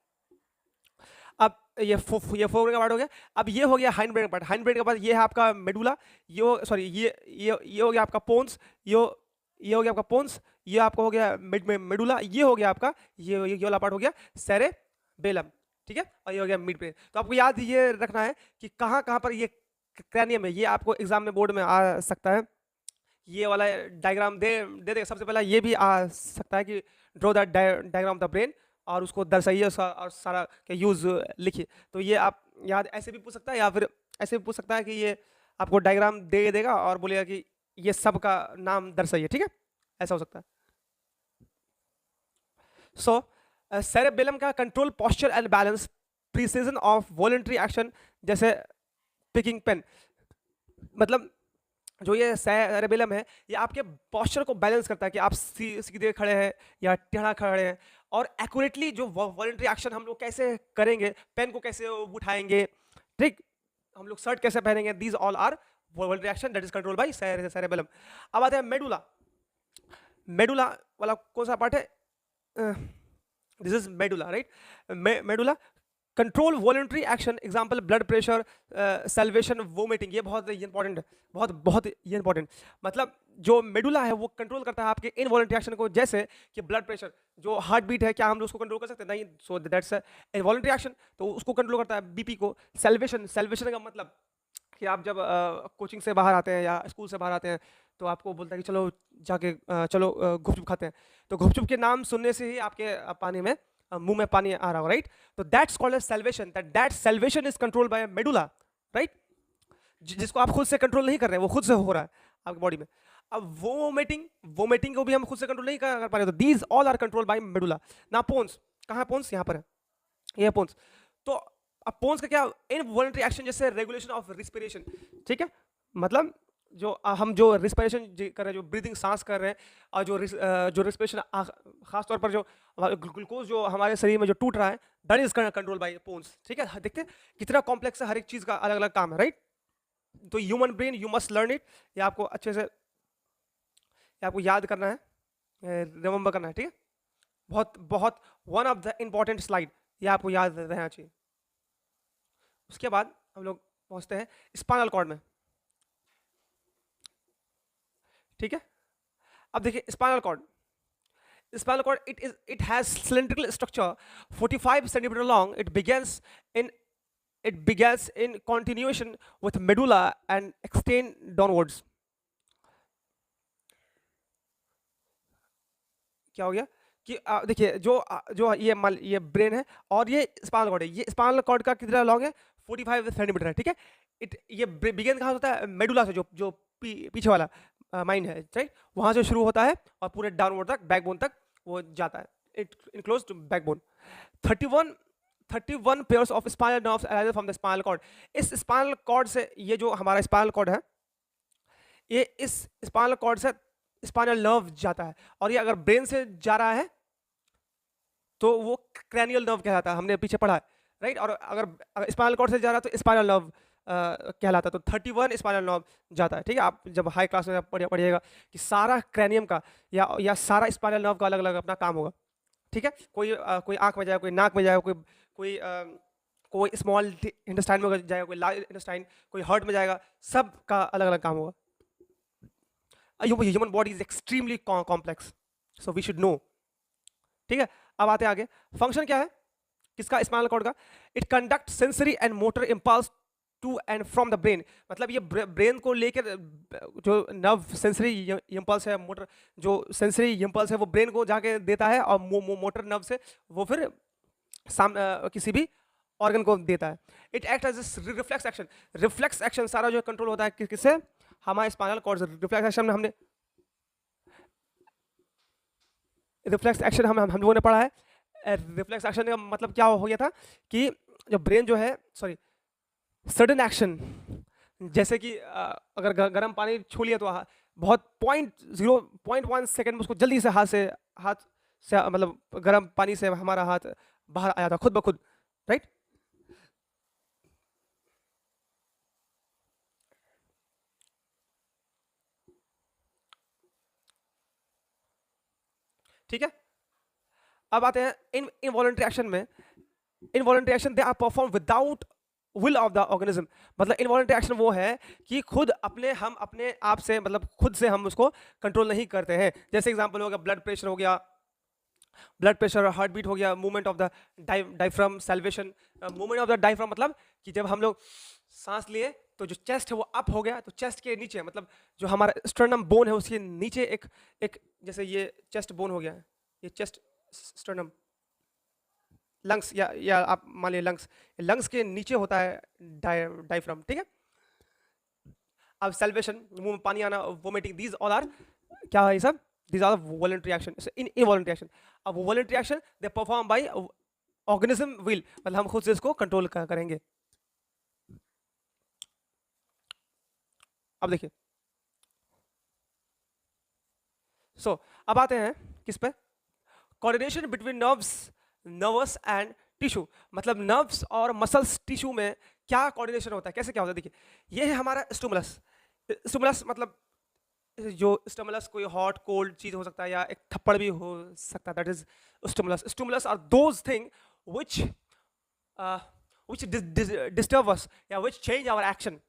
अब ये फोर ब्रेन का पार्ट हो गया। अब ये हो गया हाइंड ब्रेन का पार्ट। हाइंड ब्रेन के बाद ये है आपका मेडुला, ये हो गया आपका पोन्स, ये हो गया आपका पोन्स, ये आपका हो गया मेडुला, ये हो गया आपका ये वाला पार्ट हो गया सेरेबेलम ठीक है, और ये हो गया मिड ब्रेन। तो आपको याद ये रखना है कि कहाँ कहाँ पर ये क्रैनियम है। ये आपको एग्जाम में बोर्ड में आ सकता है, ये वाला डायग्राम दे देगा सबसे पहला। ये भी आ सकता है कि draw the diagram of the brain, और उसको दर्शाइए और सारा का यूज लिखिए। तो ये आप याद ऐसे भी पूछ सकता है, या फिर ऐसे भी पूछ सकता है कि ये आपको डायग्राम दे देगा और बोलेगा कि ये सब का नाम दर्शाइए ठीक है, ऐसा हो सकता है। सो सेरेबेलम का control posture and balance, precision of voluntary action, जैसे पिकिंग पेन, मतलब जो ये सेरेबेलम है ये आपके पोस्चर को बैलेंस करता है कि आप सीधे खड़े हैं या टेढ़ा खड़े हैं, और एक्यूरेटली जो वॉलंटरी एक्शन हम लोग कैसे करेंगे, पेन को कैसे उठाएंगे ठीक, हम लोग शर्ट कैसे पहनेंगे, these all are voluntary action that is control by cerebellum. अब आते हैं मेडुला। मेडुला वाला कौन सा पार्ट है, this is medulla right. Medulla control voluntary action, example blood pressure, salvation, vomiting, ये बहुत इंपॉर्टेंट है, बहुत ये इंपॉर्टेंट। मतलब जो मेडुला है वो कंट्रोल करता है आपके इनवॉलंटरी एक्शन को, जैसे कि ब्लड प्रेशर, जो हार्ट बीट है क्या हम लोग उसको कंट्रोल कर सकते हैं, नहीं, सो दैट्स इनवॉलंटरी एक्शन, तो उसको कंट्रोल करता है। बीपी को, सेल्वेशन का मतलब कि आप जब कोचिंग से बाहर आते हैं या स्कूल से बाहर आते हैं तो आपको बोलता है कि चलो जाके चलो गुपचुप खाते हैं, तो गुपचुप के नाम सुनने से ही आपके पानी में मुंह में पानी आ रहा हो राइट, तो that's called as salivation, that salivation is controlled by medulla right, जिसको आप खुद से कंट्रोल नहीं कर रहे हैं, वो खुद से हो रहा है आपकी बॉडी में। अब वोमिटिंग को भी हम खुद से कंट्रोल नहीं कर पा रहे, तो these all are control by medulla. ना पोन्स, कहाँ पोन्स, यहाँ पर है, ये पोन्स। तो अब पोन्स का क्या, इनवॉलंटरी एक्शन, जैसे रेगुलेशन ऑफ रिस्पिरेशन ठीक है, मतलब जो हम जो रिस्पिरेशन कर रहे हैं, जो ब्रीदिंग सांस कर रहे हैं, और जो रिस्पिरेशन खास तौर पर जो ग्लूकोज जो हमारे शरीर में जो टूट रहा है, that is control by pons ठीक है। देखते हैं कितना कॉम्प्लेक्स है, हर एक चीज का अलग अलग काम है राइट। तो human brain, you must learn it, ये आपको अच्छे से आपको याद करना है, रिमेंबर करना है ठीक है। बहुत one of the important slide, ये आपको याद रहना चाहिए। उसके बाद हम लोग पहुंचते हैं स्पाइनल कॉर्ड में ठीक है। अब देखिए spinal cord, it has cylindrical structure, 45 centimeter long. It begins in continuation with medulla and extend downwards. क्या हो गया कि देखिए जो ये ब्रेन है और ये स्पाइनल कॉर्ड है, ये स्पाइनल कॉर्ड का कितना लॉन्ग है, 45 सेंटीमीटर है ठीक है। ये बिगिन कहाँ होता है, मेडुला से, जो पीछे वाला माइंड है राइट, वहां से शुरू होता है और पूरे डाउनवर्ड तक, बैकबोन तक वो जाता है, it enclose to backbone. 31 pairs of spinal nerves arise from the spinal cord. इस स्पाइनल कॉर्ड से, ये जो हमारा स्पाइनल कॉर्ड है, ये इस स्पाइनल कॉर्ड से स्पाइनल नर्व जाता है, और ये अगर ब्रेन से जा रहा है तो वो क्रैनियल नर्व कहलाता है, हमने पीछे पढ़ा है राइट। और अगर स्पाइनल कॉर्ड से जा रहा है तो स्पाइनल नर्व कहलाता है। तो 31 स्पाइनल नर्व जाता है ठीक है। आप जब हाई क्लास में पढ़िएगा कि सारा क्रैनियम का या सारा स्पाइनल नर्व का अलग अलग अपना काम होगा ठीक है। कोई आंख में जाएगा, कोई नाक में जाएगा, कोई स्मॉल इंटेस्टाइन में जाएगा, कोई लार्ज इंटेस्टाइन, कोई हार्ट में जाएगा, सब का अलग अलग काम होगा। Human body is extremely complex, so we should know ठीक है। अब आते आगे, फंक्शन क्या है किसका, स्पाइनल कॉर्ड का, it conduct sensory and motor impulse to and from the brain. मतलब ये ब्रेन को लेकर जो नर्व सेंसरी इंपल्स है, मोटर जो सेंसरी इंपल्स है वो ब्रेन को जाके देता है, और मोटर नर्व से वो फिर किसी भी ऑर्गन को देता है। It act as reflex action, reflex action सारा जो कंट्रोल होता है किससे, हमारे स्पाइनल कॉर्ड से। रिफ्लेक्स एक्शन में हमने हम लोगों ने पढ़ा है। रिफ्लेक्स एक्शन का मतलब क्या हो गया था कि जो ब्रेन जो है, सॉरी, सडन एक्शन, जैसे कि अगर गर्म पानी छू लिया तो बहुत 0.1 सेकेंड में उसको जल्दी से हाथ से मतलब गर्म पानी से हमारा हाथ बाहर आया था खुद ब खुद, राइट। ठीक है, अब आते हैं इनवॉलंटरी एक्शन में। Involuntary action they are perform without will of the organism. मतलब इनवॉलंटरी एक्शन वो है कि खुद हम अपने आप से, मतलब खुद से हम उसको कंट्रोल नहीं करते हैं। जैसे एग्जांपल हो गया ब्लड प्रेशर हो गया, ब्लड प्रेशर, हार्ट बीट हो गया, movement of the diaphragm, salvation. Movement of the diaphragm मतलब कि जब हम लोग सांस लिए तो जो चेस्ट है वो अप हो गया, तो चेस्ट के नीचे मतलब जो हमारा स्टर्नम बोन है उसके नीचे एक एक जैसे ये चेस्ट बोन हो गया, ये चेस्ट स्टर्नम, लंग्स या आप मान लिया लंग्स के नीचे होता है डायफ्राम, ठीक है। अब सैल्वेशन, मुंह में पानी आना, वोमिटिंग, दीज ऑल आर क्या है, ये सब these are voluntary action, involuntary action. अब voluntary action they perform by organism will, मतलब हम खुद से इसको कंट्रोल करेंगे। अब देखिए, अब आते हैं किस पे, coordination between nervous and tissue. मतलब नर्व्स और मसल्स टिश्यू में क्या कोऑर्डिनेशन होता है, कैसे क्या होता है। देखिए, ये है हमारा स्टिमुलस मतलब जो स्टिमुलस कोई हॉट कोल्ड चीज हो सकता है या एक थप्पड़ भी हो सकता है, that is stimulus are those thing which disturb us या व्हिच चेंज आवर एक्शन,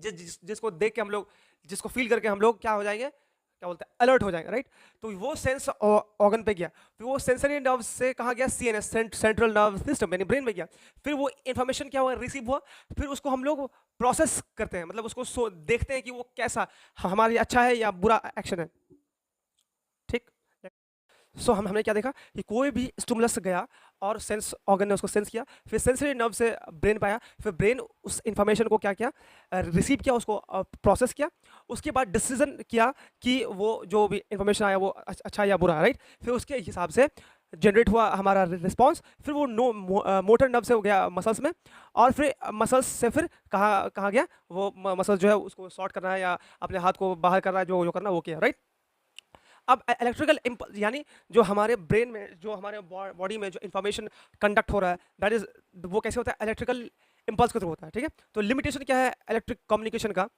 जिसको देख के हम लोग, जिसको फील करके हम लोग क्या हो जाएंगे, क्या बोलते हैं, अलर्ट हो जाएंगे, राइट। तो वो सेंस ऑर्गन पे गया, फिर वो सेंसरी नर्व से कहाँ गया, सीएनएस, सेंट्रल नर्व सिस्टम, यानी ब्रेन में गया। फिर वो इन्फॉर्मेशन क्या हुआ, रिसीव हुआ, फिर उसको हम लोग प्रोसेस करते हैं, मतलब उसको देखते हैं कि वो कैसा हमारे लिए अच्छा है या बुरा एक्शन है, ठीक। हमने क्या देखा कि कोई भी स्टिमुलस गया और सेंस ऑर्गन ने उसको सेंस किया, फिर सेंसरी नर्व से ब्रेन पाया, फिर ब्रेन उस इंफॉर्मेशन को क्या किया, रिसीव किया, उसको प्रोसेस किया, उसके बाद डिसीजन किया कि वो जो भी इंफॉर्मेशन आया वो अच्छा या बुरा, राइट। फिर उसके हिसाब से जनरेट हुआ हमारा रिस्पॉन्स, फिर वो मोटर नर्व से हो गया मसल्स में, और फिर मसल्स से फिर कहाँ गया, वो मसल्स जो है उसको शॉर्ट करना है या अपने हाथ को बाहर करना है, जो करना वो किया, राइट। अब इलेक्ट्रिकल इम्पल्स, यानी जो हमारे ब्रेन में, जो हमारे बॉडी में जो इंफॉर्मेशन कंडक्ट हो रहा है, दैट इज, वो कैसे होता है, इलेक्ट्रिकल इम्पल्स के थ्रू होता है, ठीक है। तो लिमिटेशन क्या है इलेक्ट्रिक कम्युनिकेशन का,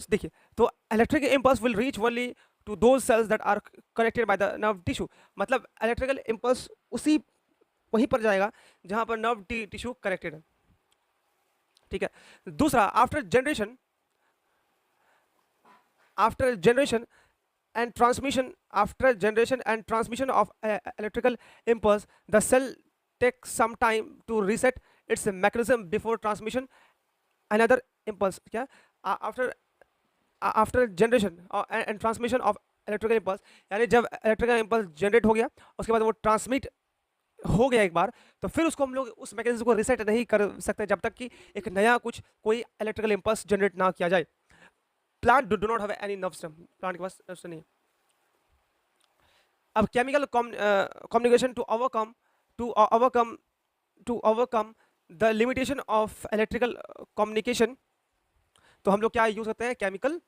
देखिए, तो electric impulse will reach only to those cells that are connected by the nerve tissue. मतलब इलेक्ट्रिकल इम्पल्स वहीं पर जाएगा जहां पर नर्व टिश्यू कनेक्टेड है, ठीक है। दूसरा, after generation and transmission, after generation and transmission of electrical impulse, the cell takes some time to reset its mechanism before transmission another impulse, क्या, after generation and transmission of electrical impulse, यानी जब electrical impulse generate हो गया, उसके बाद वो transmit हो गया एक बार, तो फिर उसको हम लोग उस मैकेनिज्म को रिसेट नहीं कर सकते जब तक कि एक नया कोई इलेक्ट्रिकल इंपल्स जनरेट ना किया जाए। Plant do not have any nerve system, plant के पास नर्व सिस्टम नहीं है। अब chemical communication to overcome the limitation of electrical communication, तो हम लोग क्या यूज करते हैं, केमिकल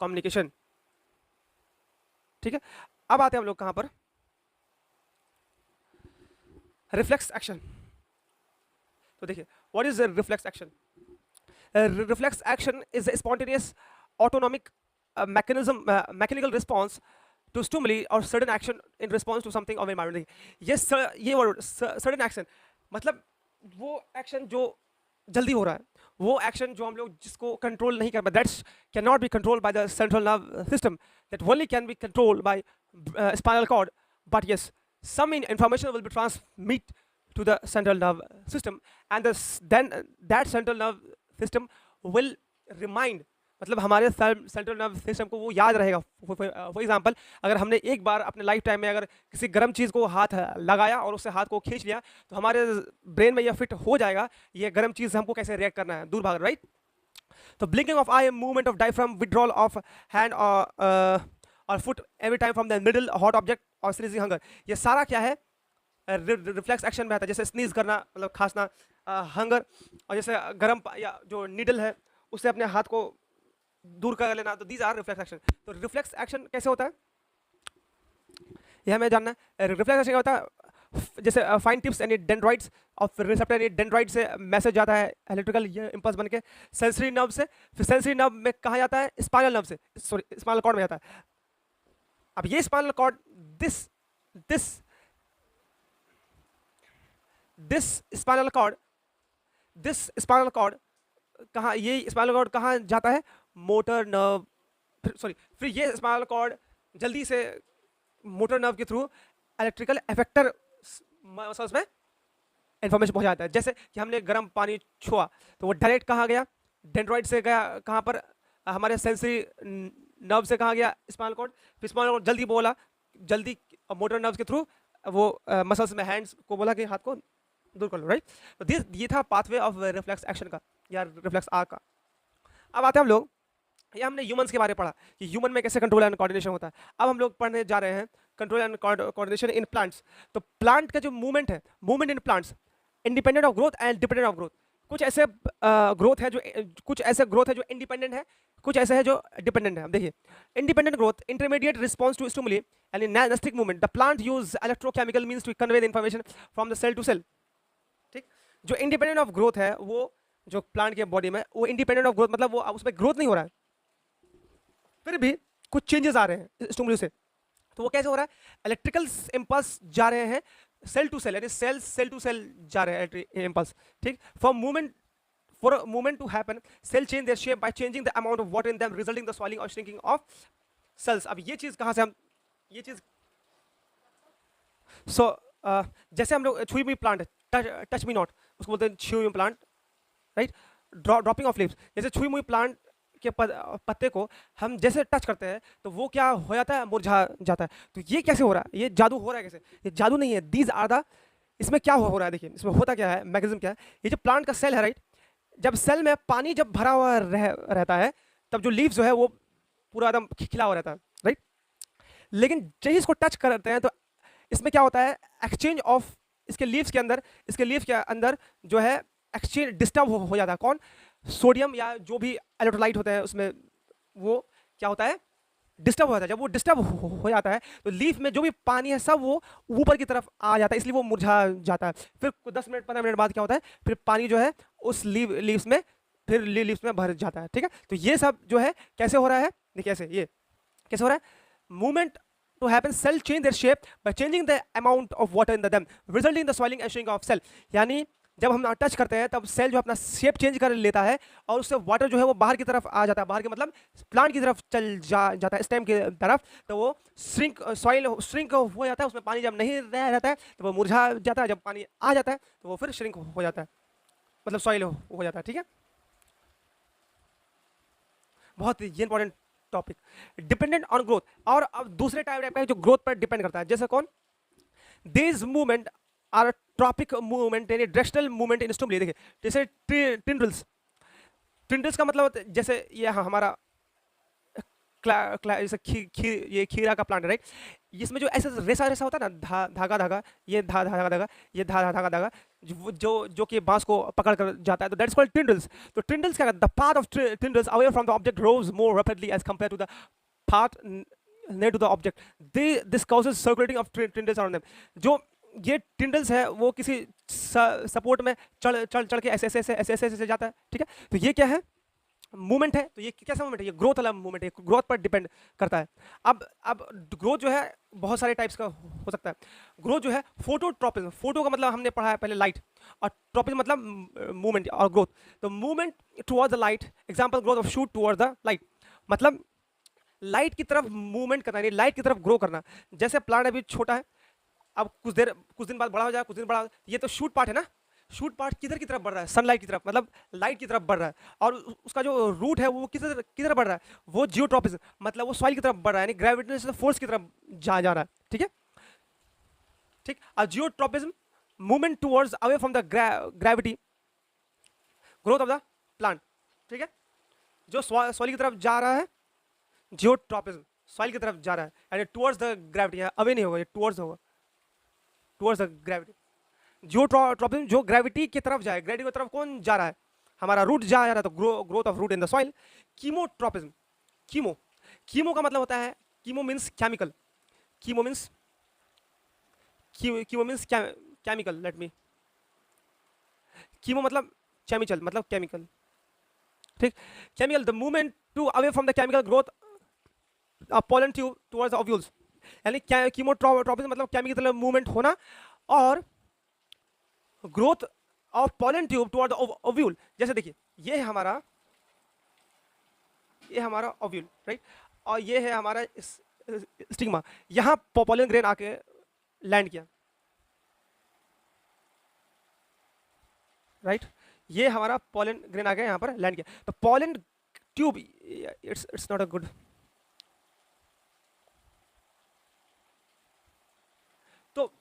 कम्युनिकेशन, ठीक है। अब आते हैं हम लोग कहां पर, रिफ्लेक्स एक्शन। तो देखिए, what is reflex action. Reflex action is a spontaneous autonomic mechanical response to stimuli or sudden action in response to something of environment। ये वर्ड sudden action मतलब वो एक्शन जो जल्दी हो रहा है, वो एक्शन जो हम लोग जिसको कंट्रोल नहीं कर पाते, that's can not be controlled by the central nerve system, that only can be controlled by spinal cord, but yes some information will be transmit to the central nerve system, and then that central nerve system will remind, मतलब हमारे सेंट्रल नर्व सिस्टम को वो याद रहेगा। फॉर एग्जांपल, अगर हमने एक बार अपने लाइफ टाइम में अगर किसी गर्म चीज़ को हाथ लगाया और उससे हाथ को खींच लिया, तो हमारे ब्रेन में यह फिट हो जाएगा ये गर्म चीज़ हमको कैसे रिएक्ट करना है, दूर भागना, राइट। तो blinking of eye, movement of diaphragm, withdrawal of hand और foot every time from the middle hot object और सीरीजिंग हंगर, ये सारा क्या है, रिफ्लेक्स एक्शन में आता है, जैसे स्नीज करना मतलब खांसना, हंगर, और जैसे गर्म या जो नीडल है उससे अपने हाथ को दूर कर लेना, तो दीज आर रिफ्लेक्स एक्शन। तो रिफ्लेक्स एक्शन कैसे होता है यह हमें जानना है। रिफ्लेक्स एक्शन क्या होता है, जैसे फाइन टिप्स यानी डेंड्राइट्स और रिसेप्टर यानी डेंड्राइट से मैसेज जाता है इलेक्ट्रिकल इंपल्स बन के सेंसरी नर्व से, फिर सेंसरी नर्व में कहा जाता है स्पाइनल नर्व से, सॉरी स्पाइनल कॉर्ड में जाता है। अब ये spinal cord this this this spinal cord this spinal cord कहाँ, ये स्पाइनल कॉर्ड कहाँ जाता है, मोटर नर्व, सॉरी फिर ये स्पाइनल कॉर्ड जल्दी से मोटर नर्व के थ्रू इलेक्ट्रिकल इफेक्टर मसल्स में इंफॉर्मेशन पहुंच जाता है। जैसे कि हमने गर्म पानी छुआ तो वो डायरेक्ट कहाँ गया, डेंड्रॉइड से गया कहाँ पर, हमारे सेंसरी नर्व से कहाँ गया, स्पाइनल कॉर्ड, फिर स्पाइनल कॉर्ड जल्दी बोला, जल्दी मोटर नर्व्स के थ्रू वो मसल्स में हैंड्स को बोला कि हाथ को दूर कर लो, राइट। तो ये था पाथवे ऑफ रिफ्लेक्स एक्शन का या रिफ्लेक्स आर्क का। अब आते हैं हम लोग, ये हमने ह्यूमंस के बारे में पढ़ा कि ह्यूमन में कैसे कंट्रोल एंड कोऑर्डिनेशन होता है। अब हम लोग पढ़ने जा रहे हैं control and coordination in plants. तो प्लांट का जो मूवमेंट है, movement in plants independent of growth and dependent of growth. कुछ ऐसे ग्रोथ है जो इंडिपेंडेंट है, कुछ ऐसे है जो डिपेंडेंट है। देखिए independent growth, intermediate response to stimuli and nastic movement, the plant use electrochemical means to convey the information from the cell to cell. ठीक, जो इंडिपेंडेंट ऑफ ग्रोथ है वो जो प्लांट के बॉडी में, वो इंडिपेंडेंट ऑफ ग्रोथ मतलब वो उसमें ग्रोथ नहीं हो रहा है, फिर भी कुछ चेंजेस आ रहे हैं स्टिमुली से। तो वो कैसे हो रहा है, इलेक्ट्रिकल इंपल्स जा रहे हैं सेल टू सेल, यानी सेल टू सेल जा रहे हैं इंपल्स। ठीक, for a movement to happen, cell change their shape by changing the amount of water in them, resulting the swelling or shrinking of cells। अब ये चीज कहाँ से हम, ये चीज जैसे हम लोग छुई हुई प्लांट, टच मी नॉट, उसको बोलते हैं छुई हुई plant, right. Dropping of leaves, जैसे छुई हुई प्लांट के पत्ते को हम जैसे टच करते हैं तो वो क्या हो जाता है, मुरझा जाता है। तो ये कैसे हो रहा है, ये जादू हो रहा है कैसे, ये जादू नहीं है, दीज आर द, इसमें क्या हो रहा है, देखिए इसमें होता क्या है, मैकेनिज्म क्या है। ये जो प्लांट का सेल है, राइट, जब सेल में पानी जब भरा हुआ रहता है तब जो लीव्स जो है वो पूरा एकदम खिला हुआ रहता है, राइट। लेकिन जैसे इसको टच करते हैं तो इसमें क्या होता है, एक्सचेंज ऑफ इसके लीव्स के अंदर जो है एक्सचेंज डिस्टर्ब हो जाता है। कौन, सोडियम या जो भी इलेक्ट्रोलाइट होते हैं उसमें वो क्या होता है, डिस्टर्ब हो जाता है। जब वो डिस्टर्ब हो जाता है तो लीफ में जो भी पानी है सब वो ऊपर की तरफ आ जाता है, इसलिए वो मुरझा जाता है। फिर 10 मिनट 15 मिनट बाद क्या होता है, फिर पानी जो है उस लीव्स में फिर लीव्स में भर जाता है। ठीक है, तो ये सब जो है कैसे हो रहा है, देखिए ऐसे ये कैसे हो रहा है, movement to happen, cell change their shape by changing the amount of water in them, resulting in the swelling and shrinking of cell। यानी जब हम टच करते हैं तब सेल जो अपना शेप चेंज कर लेता है और उससे वाटर जो है वो बाहर की तरफ आ जाता है, बाहर के मतलब प्लांट की तरफ चल जाता है, स्टेम की तरफ। तो वो श्रिंक हो जाता है, उसमें पानी जब नहीं रहता है तो वो मुरझा जाता है, जब पानी आ जाता है तो वो फिर श्रिंक हो जाता है, मतलब सॉइल हो जाता है। ठीक है, बहुत ये important topic. Dependent on growth, और अब दूसरे टाइप का है जो ग्रोथ पर डिपेंड करता है, जैसे कौन, this movement are tropic movement यानी डायरेक्शनल मूवमेंट इन स्टिमुली। देखिए जैसे टिंडल्स का मतलब जैसे ये हमारा जैसे ये खीरा का प्लांट है, राइट। इसमें जो ऐसा रेसा रेसा होता है ना, धागा धागा, ये धागा ये धागा धागा जो कि बांस को पकड़ कर जाता है, तो दैट्स कॉल्ड टिंडल्स। तो टिंडल्स क्या, the path of tendrils away from the object grows more rapidly as compare to the path near to the object, this causes circulating of tendrils around them. जो ये टिंडल्स है वो किसी सपोर्ट में चढ़ के ऐसे जाता है। ठीक है, तो ये क्या है, मूवमेंट है। तो ये कैसा मूवमेंट है, ये ग्रोथ वाला मूवमेंट है, ग्रोथ पर डिपेंड करता है। अब ग्रोथ जो है बहुत सारे टाइप्स का हो सकता है। ग्रोथ जो है फोटोट्रोपिज्म, फोटो का मतलब हमने पढ़ा है पहले लाइट, और ट्रोपिज्म मतलब मूवमेंट और ग्रोथ। तो movement towards the light, example growth of shoot towards the light, मतलब लाइट की तरफ मूवमेंट करना, यानी लाइट की तरफ ग्रो करना। जैसे प्लांट अभी छोटा है, अब कुछ दिन बाद बड़ा हो जाए, कुछ दिन बड़ा, ये तो शूट पार्ट है ना, शूट पार्ट किधर की तरफ बढ़ रहा है, सनलाइट की तरफ, मतलब लाइट की तरफ बढ़ रहा है, और उसका जो रूट है वो किधर बढ़ रहा है, वो जियोट्रोपिज्म, मतलब वो सॉइल की तरफ बढ़ रहा है, यानी ग्रेविटेशनल फोर्स की तरफ जा रहा है। ठीक है, ठीक। और geotropism movement towards away from the gravity, growth of the plant. ठीक है, जो सॉइल की तरफ जा रहा है, जियोट्रोपिज्म सॉइल की तरफ जा रहा है, यानी टुवर्ड्स द ग्रेविटी, अवे नहीं होगा, ये टुवर्ड्स होगा। Towards the gravity. जियोट्रॉपिज्म जो ग्रेविटी की तरफ जाए, ग्रेविटी की तरफ कौन जा रहा है, हमारा रूट जा रहा है, तो growth of root in the soil. Chemotropism, chemo का मतलब होता है, chemo means chemical, chemo means chemical, let me, chemo मतलब केमिकल, मतलब केमिकल, ठीक। Chemical, the movement to away from the chemical growth pollen tube towards ovules, यानी कीमोट्रॉपिज्म मतलब केमिकल मूवमेंट होना और growth of pollen tube toward ovule. जैसे देखिए ये हमारा ओव्यूल, राइट, और ये है हमारा स्टिग्मा, यहाँ पोलन ग्रेन आके लैंड किया, राइट, ये हमारा पोलन ग्रेन आके यहाँ पर लैंड किया। तो pollen tube, it's not a good, तो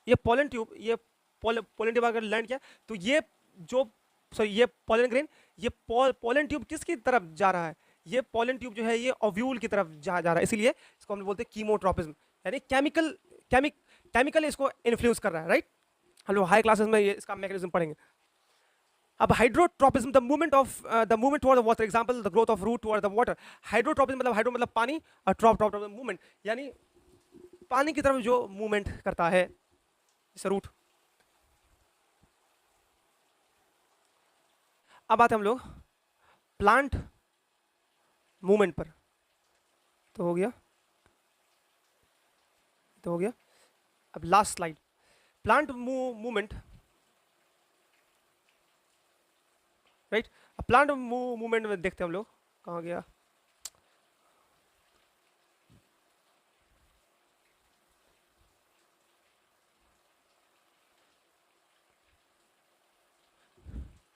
ये पोलन ट्यूब, ये पोलन ट्यूब अगर लैंड किया तो ये जो ये पोलन ग्रेन, ये पोलन ट्यूब किसकी तरफ जा रहा है, ये पोलन ट्यूब जो है ये ओव्यूल की तरफ जा रहा है, इसीलिए इसको हम बोलते हैं कीमोट्रॉपिज्म, यानी केमिकल इसको इन्फ्लुएंस कर रहा है, राइट। हम लोग हाई क्लासेस में ये इसका मैकेनिज्म पढ़ेंगे। अब hydrotropism, the movement toward the water, example the growth of root toward the water. Hydrotropism मतलब हाइड्रो मतलब पानी, और ट्रॉप मूवमेंट, यानी पानी की तरफ जो मूवमेंट करता है, जैसे रूट। अब आते हम लोग प्लांट मूवमेंट पर, तो हो गया, अब last slide, plant movement, right. अब प्लांट मूवमेंट में देखते हैं हम लोग, कहाँ गया,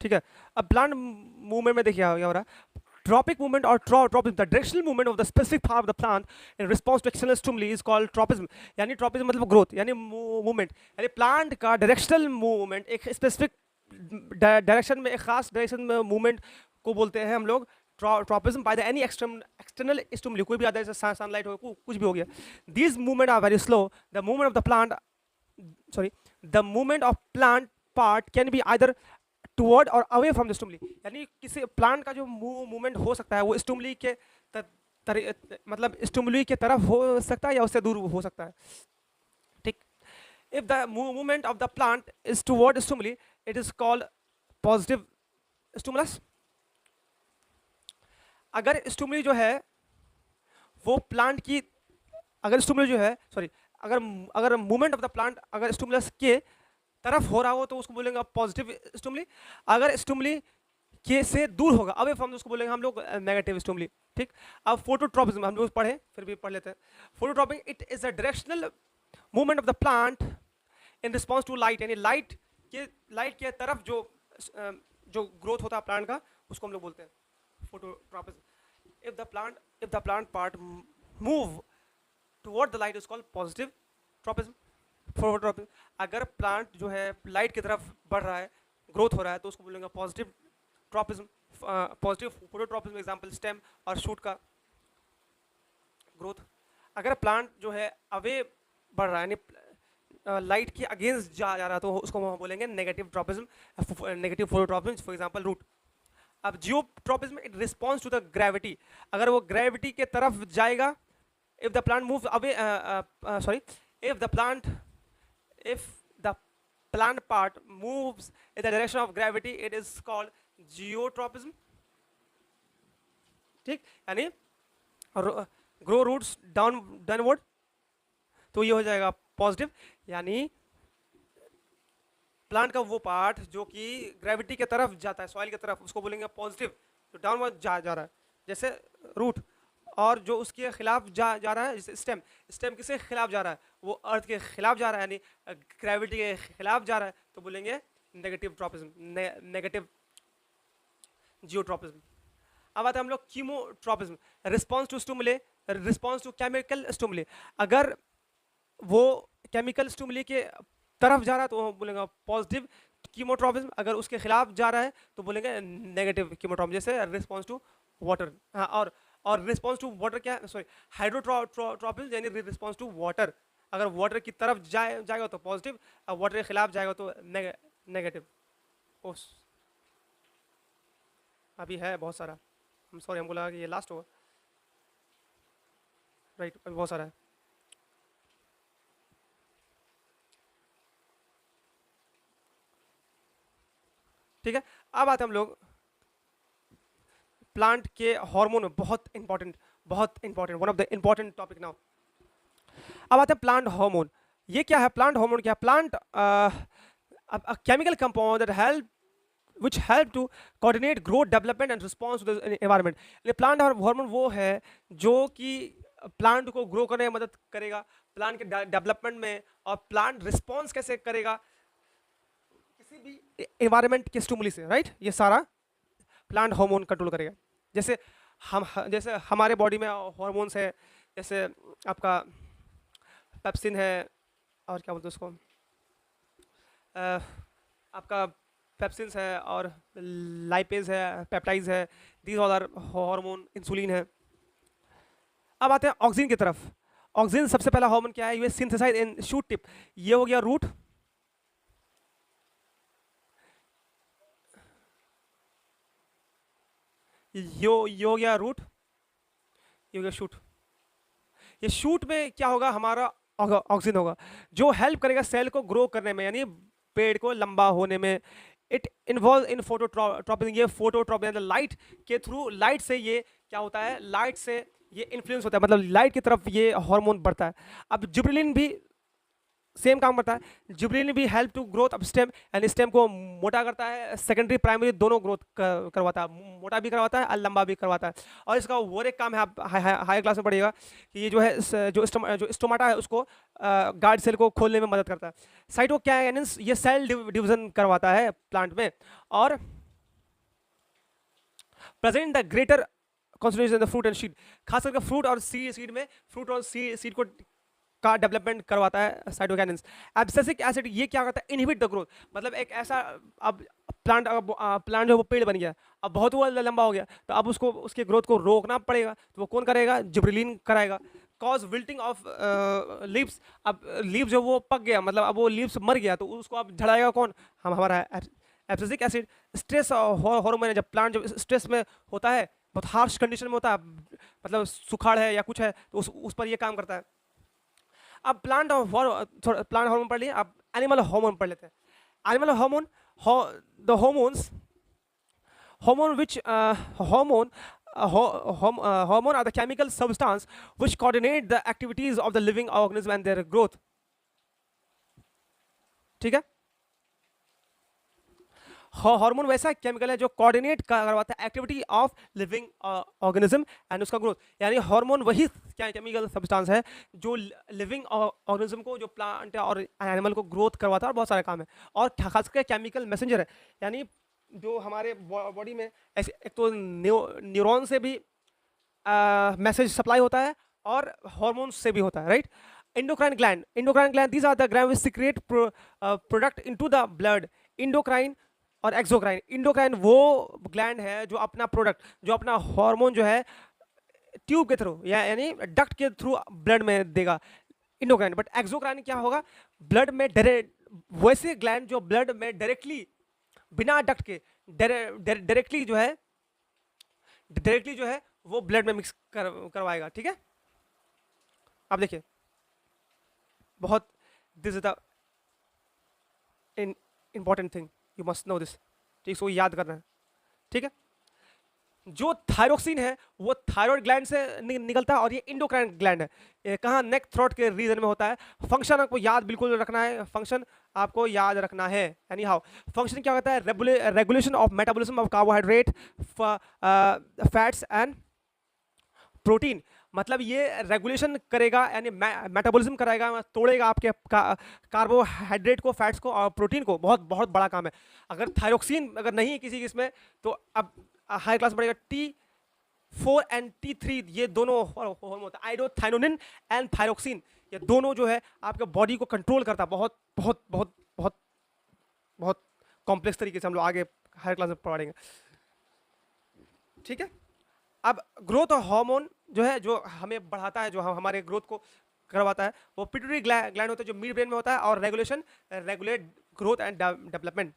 ठीक है। अब प्लांट मूवमेंट में देखिए क्या हो रहा है, ट्रॉपिक मूवमेंट और tropism, the directional movement of the specific part of the plant in response to external stimuli is called tropism. यानी ट्रॉपिज्म मतलब ग्रोथ, यानी मूवमेंट, यानी प्लांट का डायरेक्शनल मूवमेंट, एक स्पेसिफिक डायरेक्शन में, एक खास डायरेक्शन में मूवमेंट को बोलते हैं हम लोग tropism, by the any external stimuli, कोई भी आता है जैसे सनलाइट हो, कुछ भी हो गया। These movement are very slow, the movement of the plant, the movement of plant part can be either toward or away from the stimuli, यानी किसी प्लांट का जो मूवमेंट हो सकता है वो स्टिमुली के मतलब स्टिमुली के तरफ हो सकता है या उससे दूर हो सकता है, ठीक। If the movement of the plant is toward stimuli it is called positive stimulus. अगर स्टिमुली जो है वो प्लांट की, अगर स्टिमुली जो है अगर मूवमेंट ऑफ द प्लांट अगर स्टिमुलस के तरफ हो रहा हो तो उसको बोलेंगे पॉजिटिव स्टिमुली, अगर स्टिमुली के से दूर होगा अवे फ्रॉम, उसको बोलेंगे हम लोग नेगेटिव स्टिमुली, ठीक। अब फोटोट्रॉपिज्म हम लोग पढ़े, फिर भी पढ़ लेते हैं। Phototropism, it is a directional movement of the plant in response to light, यानी लाइट के तरफ जो ग्रोथ होता है प्लांट का, उसको हम लोग बोलते हैं phototropism. If the plant part move toward the light is called positive tropism. Phototropism, अगर प्लांट जो है लाइट की तरफ बढ़ रहा है, ग्रोथ हो रहा है, तो उसको बोलेंगे positive tropism. Positive phototropism example stem और शूट का ग्रोथ। अगर प्लांट जो है अवे बढ़ रहा है, यानी लाइट के अगेंस्ट जा रहा है, तो उसको हम बोलेंगे negative tropism, negative phototropism, for example root. अब geotropism, it response to the gravity, अगर वो ग्रेविटी के तरफ जाएगा, if the plant move away, if the plant part moves in the direction of gravity it is called geotropism, ठीक, यानी ग्रो रूट्स डाउनवर्ड, तो ये हो जाएगा पॉजिटिव, यानी प्लांट का वो पार्ट जो कि ग्रेविटी की तरफ जाता है, सॉइल की तरफ, उसको बोलेंगे पॉजिटिव, जो डाउनवर्ड जा रहा है, जैसे रूट। और जो उसके खिलाफ जा रहा है, जैसे स्टेम किसके खिलाफ जा रहा है, वो अर्थ के खिलाफ जा रहा है, यानी ग्रेविटी के खिलाफ जा रहा है, तो बोलेंगे नेगेटिव ट्रॉपिज्म, नेगेटिव जियोट्रॉपिज्म। अब आते हैं हम लोग chemotropism, response to stimuli, response to chemical stimuli. अगर वो केमिकल स्टिमुले के तरफ जा रहा है तो बोलेंगे पॉजिटिव कीमोट्रॉपिज्म, अगर उसके खिलाफ जा रहा है तो बोलेंगे नेगेटिव कीमोट्रॉपिज्म, जैसे रिस्पॉन्स टू वाटर। हाँ, और रिस्पॉन्स टू वाटर क्या है, सॉरी, हाइड्रोट्रॉपिज्म यानी रिस्पॉन्स टू वाटर। अगर वाटर की तरफ जाएगा तो पॉजिटिव, और वाटर के खिलाफ जाएगा तो नेगेटिव। ओस अभी है बहुत सारा, सॉरी हमको लगा कि ये लास्ट होगा, राइट, अभी बहुत सारा है। ठीक है, अब आते हैं हम लोग प्लांट के हार्मोन में, बहुत important one of the important topic now. अब आते हैं प्लांट हार्मोन। ये क्या है प्लांट हार्मोन? क्या है plant? Chemical compound that help which help to coordinate growth, development and response to the environment। Plant hormone वो है जो कि प्लांट को ग्रो करने में मदद करेगा, प्लांट के डेवलपमेंट में, और प्लांट रिस्पॉन्स कैसे करेगा किसी भी एनवायरनमेंट के स्टिमुली से, राइट। ये सारा प्लांट हार्मोन कंट्रोल करेगा। जैसे हमारे बॉडी में हार्मोन्स है, जैसे आपका पेप्सिन है, और क्या बोलते हैं उसको, आपका पेप्सिन्स है, और लाइपेज है, पेप्टाइड्स है, these all are hormone, insulin है। अब आते हैं ऑक्सिन की तरफ। ऑक्सिन सबसे पहला हार्मोन क्या है? ये सिंथेसाइज इन शूट टिप। ये हो गया रूट, ये हो गया रूट, ये हो गया शूट। ये शूट में क्या होगा? हमारा ऑक्सिन होगा जो हेल्प करेगा सेल को ग्रो करने में, यानी पेड़ को लंबा होने में। It involve in phototropism. ये फोटोट्रॉपिज्म लाइट के थ्रू, लाइट से ये क्या होता है, लाइट से ये इन्फ्लुएंस होता है, मतलब लाइट की तरफ ये हार्मोन बढ़ता है। अब जिब्रेलिन भी सेम काम करता है। जिब्रेलिन भी help to growth of stem, यानी स्टेम को मोटा करता है, सेकेंडरी प्राइमरी दोनों ग्रोथ करवाता है, मोटा भी करवाता है और लंबा भी करवाता है। और इसका वो एक काम है, आप हाई क्लास में पढ़िएगा कि ये जो है जो स्टोमाटा है उसको गार्ड सेल को खोलने में मदद करता है। साइटो क्या है, ये सेल डिवीजन करवाता है प्लांट में, और present the greater concentration the fruit and seed. खास करके फ्रूट और सीड में, फ्रूट और सीड को का डेवलपमेंट करवाता है साइटोकिनिन्स। एब्सिसिक एसिड ये क्या करता है? Inhibit the growth. मतलब एक ऐसा, अब प्लांट जो वो पेड़ बन गया, अब बहुत वो लंबा हो गया, तो अब उसको उसके ग्रोथ को रोकना पड़ेगा, तो वो कौन करेगा? जिब्रेलिन कराएगा। Cause wilting of leaves. अब लीव्स जो वो पक गया, मतलब अब वो लीव्स मर गया, तो उसको अब झड़ाएगा कौन? हमारा एब्सिसिक एसिड। स्ट्रेस हार्मोन है, जब प्लांट जब स्ट्रेस में होता है, बहुत हार्श कंडीशन में होता है, मतलब सुखाड़ है या कुछ है, तो उस पर ये काम करता है। अब प्लांट हार्मोन पढ़ लिए, अब एनिमल हार्मोन पढ़ लेते हैं। Animal hormone, the hormone are the chemical substance which coordinate the activities of the living organism and their growth। ठीक है, हार्मोन वैसा केमिकल है जो कोऑर्डिनेट करवाता है activity of living organism and उसका ग्रोथ। यानी हार्मोन वही क्या केमिकल सब्सटेंस है जो लिविंग ऑर्गेनिज्म को, जो प्लांट और एनिमल को ग्रोथ करवाता है, और बहुत सारे काम है। और खासकर केमिकल मैसेंजर है, यानी जो हमारे बॉडी में ऐसे एक तो न्यूरॉन से भी मैसेज सप्लाई होता है, और हार्मोन से भी होता है, right. endocrine gland, these are the gland which secrete product into the blood। endocrine और एक्सोक्राइन। इंडोक्राइन वो ग्लैंड है जो अपना प्रोडक्ट, जो अपना हार्मोन जो है ट्यूब के थ्रू यानी डक्ट के थ्रू ब्लड में देगा, इंडोक्राइन। बट एक्सोक्राइन क्या होगा? ब्लड में वैसे ग्लैंड जो ब्लड में डायरेक्टली, बिना डक्ट के डायरेक्टली जो है वो ब्लड में मिक्स करवाएगा। ठीक है, अब देखिए, बहुत this is the important thing, you must know this. ठीक, सो याद करना है। ठीक है, जो थायरोक्सिन है वो थायराइड ग्लैंड से निकलता है, और ये इंडोक्राइन ग्लैंड है। ये कहाँ? नेक थ्रोट के रीजन में होता है। फंक्शन आपको याद बिल्कुल रखना है, फंक्शन आपको याद रखना है। एनी हाउ फंक्शन क्या होता है? Regulation of metabolism of carbohydrate, fats and protein. मतलब ये रेगुलेशन करेगा, यानी मेटाबॉलिज्म कराएगा, तोड़ेगा आपके कार्बोहाइड्रेट को, फैट्स को और प्रोटीन को। बहुत बहुत बड़ा काम है। अगर थायरोक्सिन अगर नहीं है किसी इसमें, तो अब हाई क्लास पड़ेगा। T4 एंड T3 ये दोनों हार्मोन होता है, आइडोथाइनोनिन एंड थायरोक्सिन। ये दोनों जो है आपके बॉडी को कंट्रोल करता है। बहुत बहुत बहुत बहुत बहुत कॉम्प्लेक्स तरीके से हम लोग आगे हायर क्लास में पढ़ेंगे, ठीक है। अब ग्रोथ हार्मोन जो है, जो हमें बढ़ाता है, जो हमारे ग्रोथ को करवाता है, वो पिट्यूटरी ग्लैंड होता है जो मिड ब्रेन में होता है, और regulate growth and development.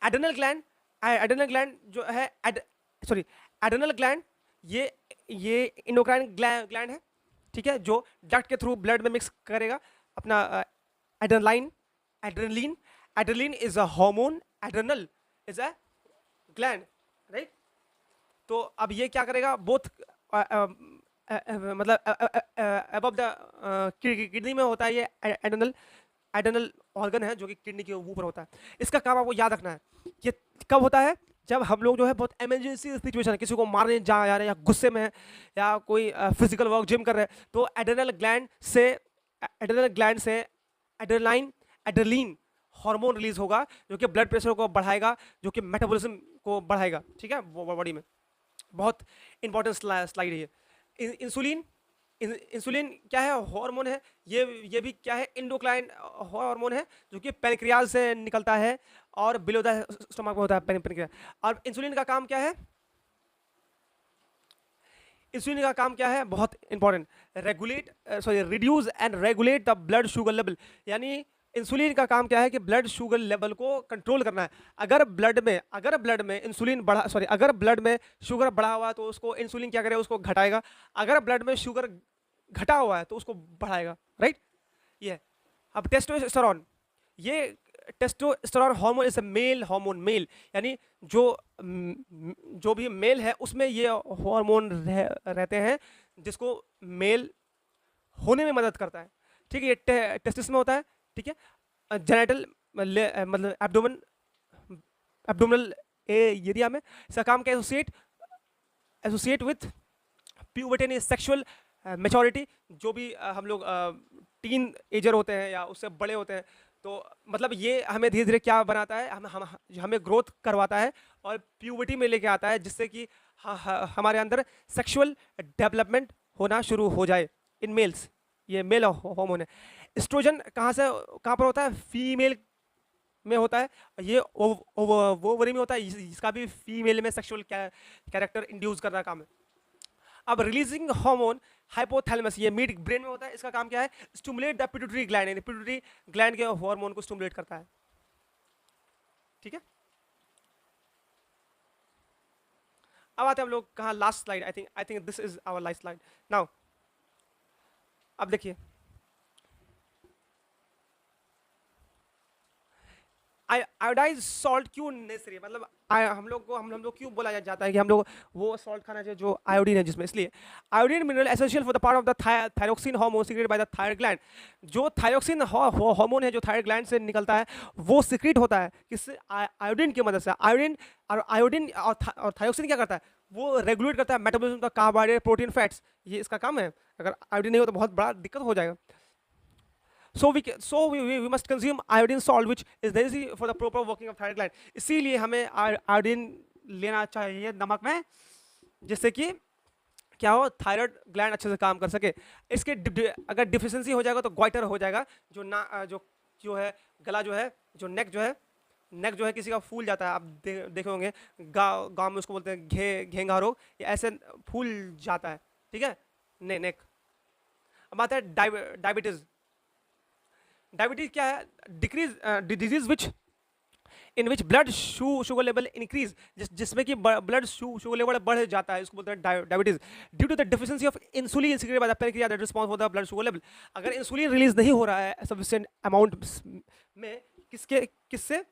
Adrenal gland जो है, एड्रेनल ग्लैंड ये इंडोक्राइन ग्लैंड है, ठीक है, जो डक्ट के थ्रू ब्लड में मिक्स करेगा अपना adrenaline. Adrenaline is a hormone, adrenal is a gland, right. तो अब ये क्या करेगा, बोथ मतलब अबव द किडनी में होता है ये एड्रेनल ऑर्गन है जो कि किडनी के ऊपर होता है। इसका काम आपको याद रखना है, ये कब होता है, जब हम लोग जो है बहुत इमरजेंसी सिचुएशन है, किसी को मारने जा रहे हैं या गुस्से में है या कोई फिजिकल वर्क जिम कर रहे हैं, तो एड्रेनल ग्लैंड से एड्रेनलिन हार्मोन रिलीज होगा जो कि ब्लड प्रेशर को बढ़ाएगा, जो कि मेटाबॉलिज्म को बढ़ाएगा, ठीक है, बॉडी में। बहुत इंपॉर्टेंट स्लाइड है ये। इंसुलिन क्या है, हार्मोन है, ये भी क्या है, इंडोक्राइन हार्मोन है जो कि पैनक्रियाज से निकलता है और बिलो द स्टमक में होता है पैनक्रियाज। और इंसुलिन का काम क्या है, इंसुलिन का काम क्या है, बहुत important, reduce and regulate the blood sugar level. यानी इंसुलिन का काम क्या है कि ब्लड शुगर लेवल को कंट्रोल करना है। अगर ब्लड में इंसुलिन बढ़ा, अगर ब्लड में शुगर बढ़ा हुआ है तो उसको इंसुलिन क्या करेगा, उसको घटाएगा। अगर ब्लड में शुगर घटा हुआ है तो उसको बढ़ाएगा, राइट। ये अब टेस्टोस्टेरोन, ये testosterone hormone is a male hormone, male यानी जो भी मेल है उसमें ये हार्मोन रहते हैं जिसको मेल होने में मदद करता है, ठीक है। ये टेस्टिस में होता है, ठीक है, जेनिटल मतलब एब्डोमिनल एरिया में। इसका काम क्या, एसोसिएट विथ प्यूबर्टी यानी सेक्सुअल मैच्योरिटी। जो भी हम लोग टीन एजर होते हैं या उससे बड़े होते हैं, तो मतलब ये हमें धीरे धीरे क्या बनाता है, हमें ग्रोथ करवाता है और प्यूबर्टी में लेके आता है, जिससे कि हमारे अंदर सेक्सुअल डेवलपमेंट होना शुरू हो जाए इन मेल्स। ये मेल हार्मोन है। एस्ट्रोजन कहाँ पर होता है, फीमेल में होता है, ये ओवरी में होता है, इसका भी फीमेल में सेक्सुअल कैरेक्टर इंड्यूस करना काम है। अब रिलीजिंग हार्मोन हाइपोथैलेमस, ये मिड ब्रेन में होता है, इसका काम क्या है, स्टिमुलेट द पिट्यूटरी ग्लैंड, यानी पिट्यूटरी ग्लैंड के हार्मोन को स्टिमुलेट करता है, ठीक है। अब आते हैं हम लोग कहाँ, last slide, I think this is our last slide now. अब देखिए, आयोडाइज सॉल्ट क्यों नेसेसरी, मतलब हम लोग क्यों बोला जाता है कि हम लोग वो सॉल्ट खाना चाहिए जो आयोडीन है जिसमें, इसलिए iodine mineral essential for the part of the thyroxine hormone secreted by the thyroid gland. जो थायरोक्सिन हार्मोन है जो थायराइड ग्लैंड से निकलता है, वो सीक्रेट होता है किससे, आयोडीन की मदद से। आयोडीन और थायरोक्सिन क्या करता है, वो रेगुलेट करता है metabolism of carbohydrate, protein, fats, ये इसका काम है। अगर आयोडीन नहीं हो तो बहुत बड़ा दिक्कत हो जाएगा। So we must consume iodine salt, which is necessary for the proper working of thyroid gland. इसीलिए हमें आयोडीन लेना चाहिए नमक में, जिससे कि क्या हो, थायराइड ग्लैंड अच्छे से काम कर सके। इसके अगर डिफिशियंसी हो जाएगा तो ग्वाइटर हो जाएगा, जो है गला जो है, जो नेक जो है किसी का फूल जाता है, आप देखे होंगे गाँव में उसको बोलते हैं घेंगा रोग, या ऐसे फूल जाता है, ठीक है, नेक। अब आता है डायबिटीज। डायबिटीज क्या है, disease in which blood sugar level increase, जिसमें कि ब्लड शुगर लेवल बढ़ जाता है, इसको बोलते हैं diabetes. Due to the deficiency of insulin secreted by the pancreas that response for the blood sugar level. अगर इंसुलिन रिलीज नहीं हो रहा है सफिशिएंट अमाउंट में, किससे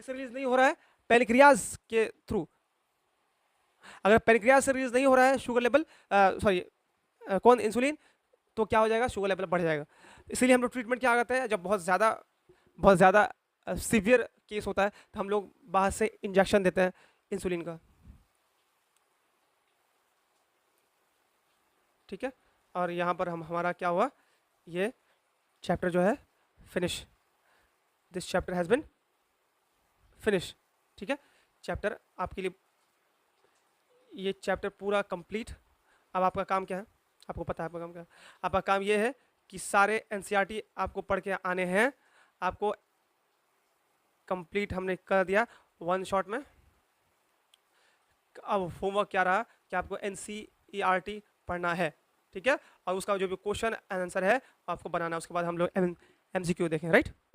रिलीज नहीं हो रहा है, पैनक्रियास के थ्रू। अगर पैनक्रियास से रिलीज नहीं हो रहा है शुगर लेवल, इंसुलिन, तो क्या हो जाएगा, शुगर लेवल बढ़ जाएगा। इसीलिए हम लोग ट्रीटमेंट क्या करते हैं, जब बहुत ज़्यादा सीवियर केस होता है तो हम लोग बाहर से इंजेक्शन देते हैं इंसुलिन का, ठीक है। और यहाँ पर हमारा क्या हुआ, ये चैप्टर जो है finish, this chapter has been finish, ठीक है। चैप्टर आपके लिए, ये चैप्टर पूरा कंप्लीट। अब आपका काम क्या है, आपको पता है आपका काम क्या है, आपका काम ये है कि सारे एनसीईआरटी आपको पढ़ के आने हैं, आपको कंप्लीट हमने कर दिया वन शॉट में। अब होमवर्क क्या रहा कि आपको NCERT पढ़ना है, ठीक है, और उसका जो भी क्वेश्चन आंसर है आपको बनाना है। उसके बाद हम लोग MCQ देखें, राइट।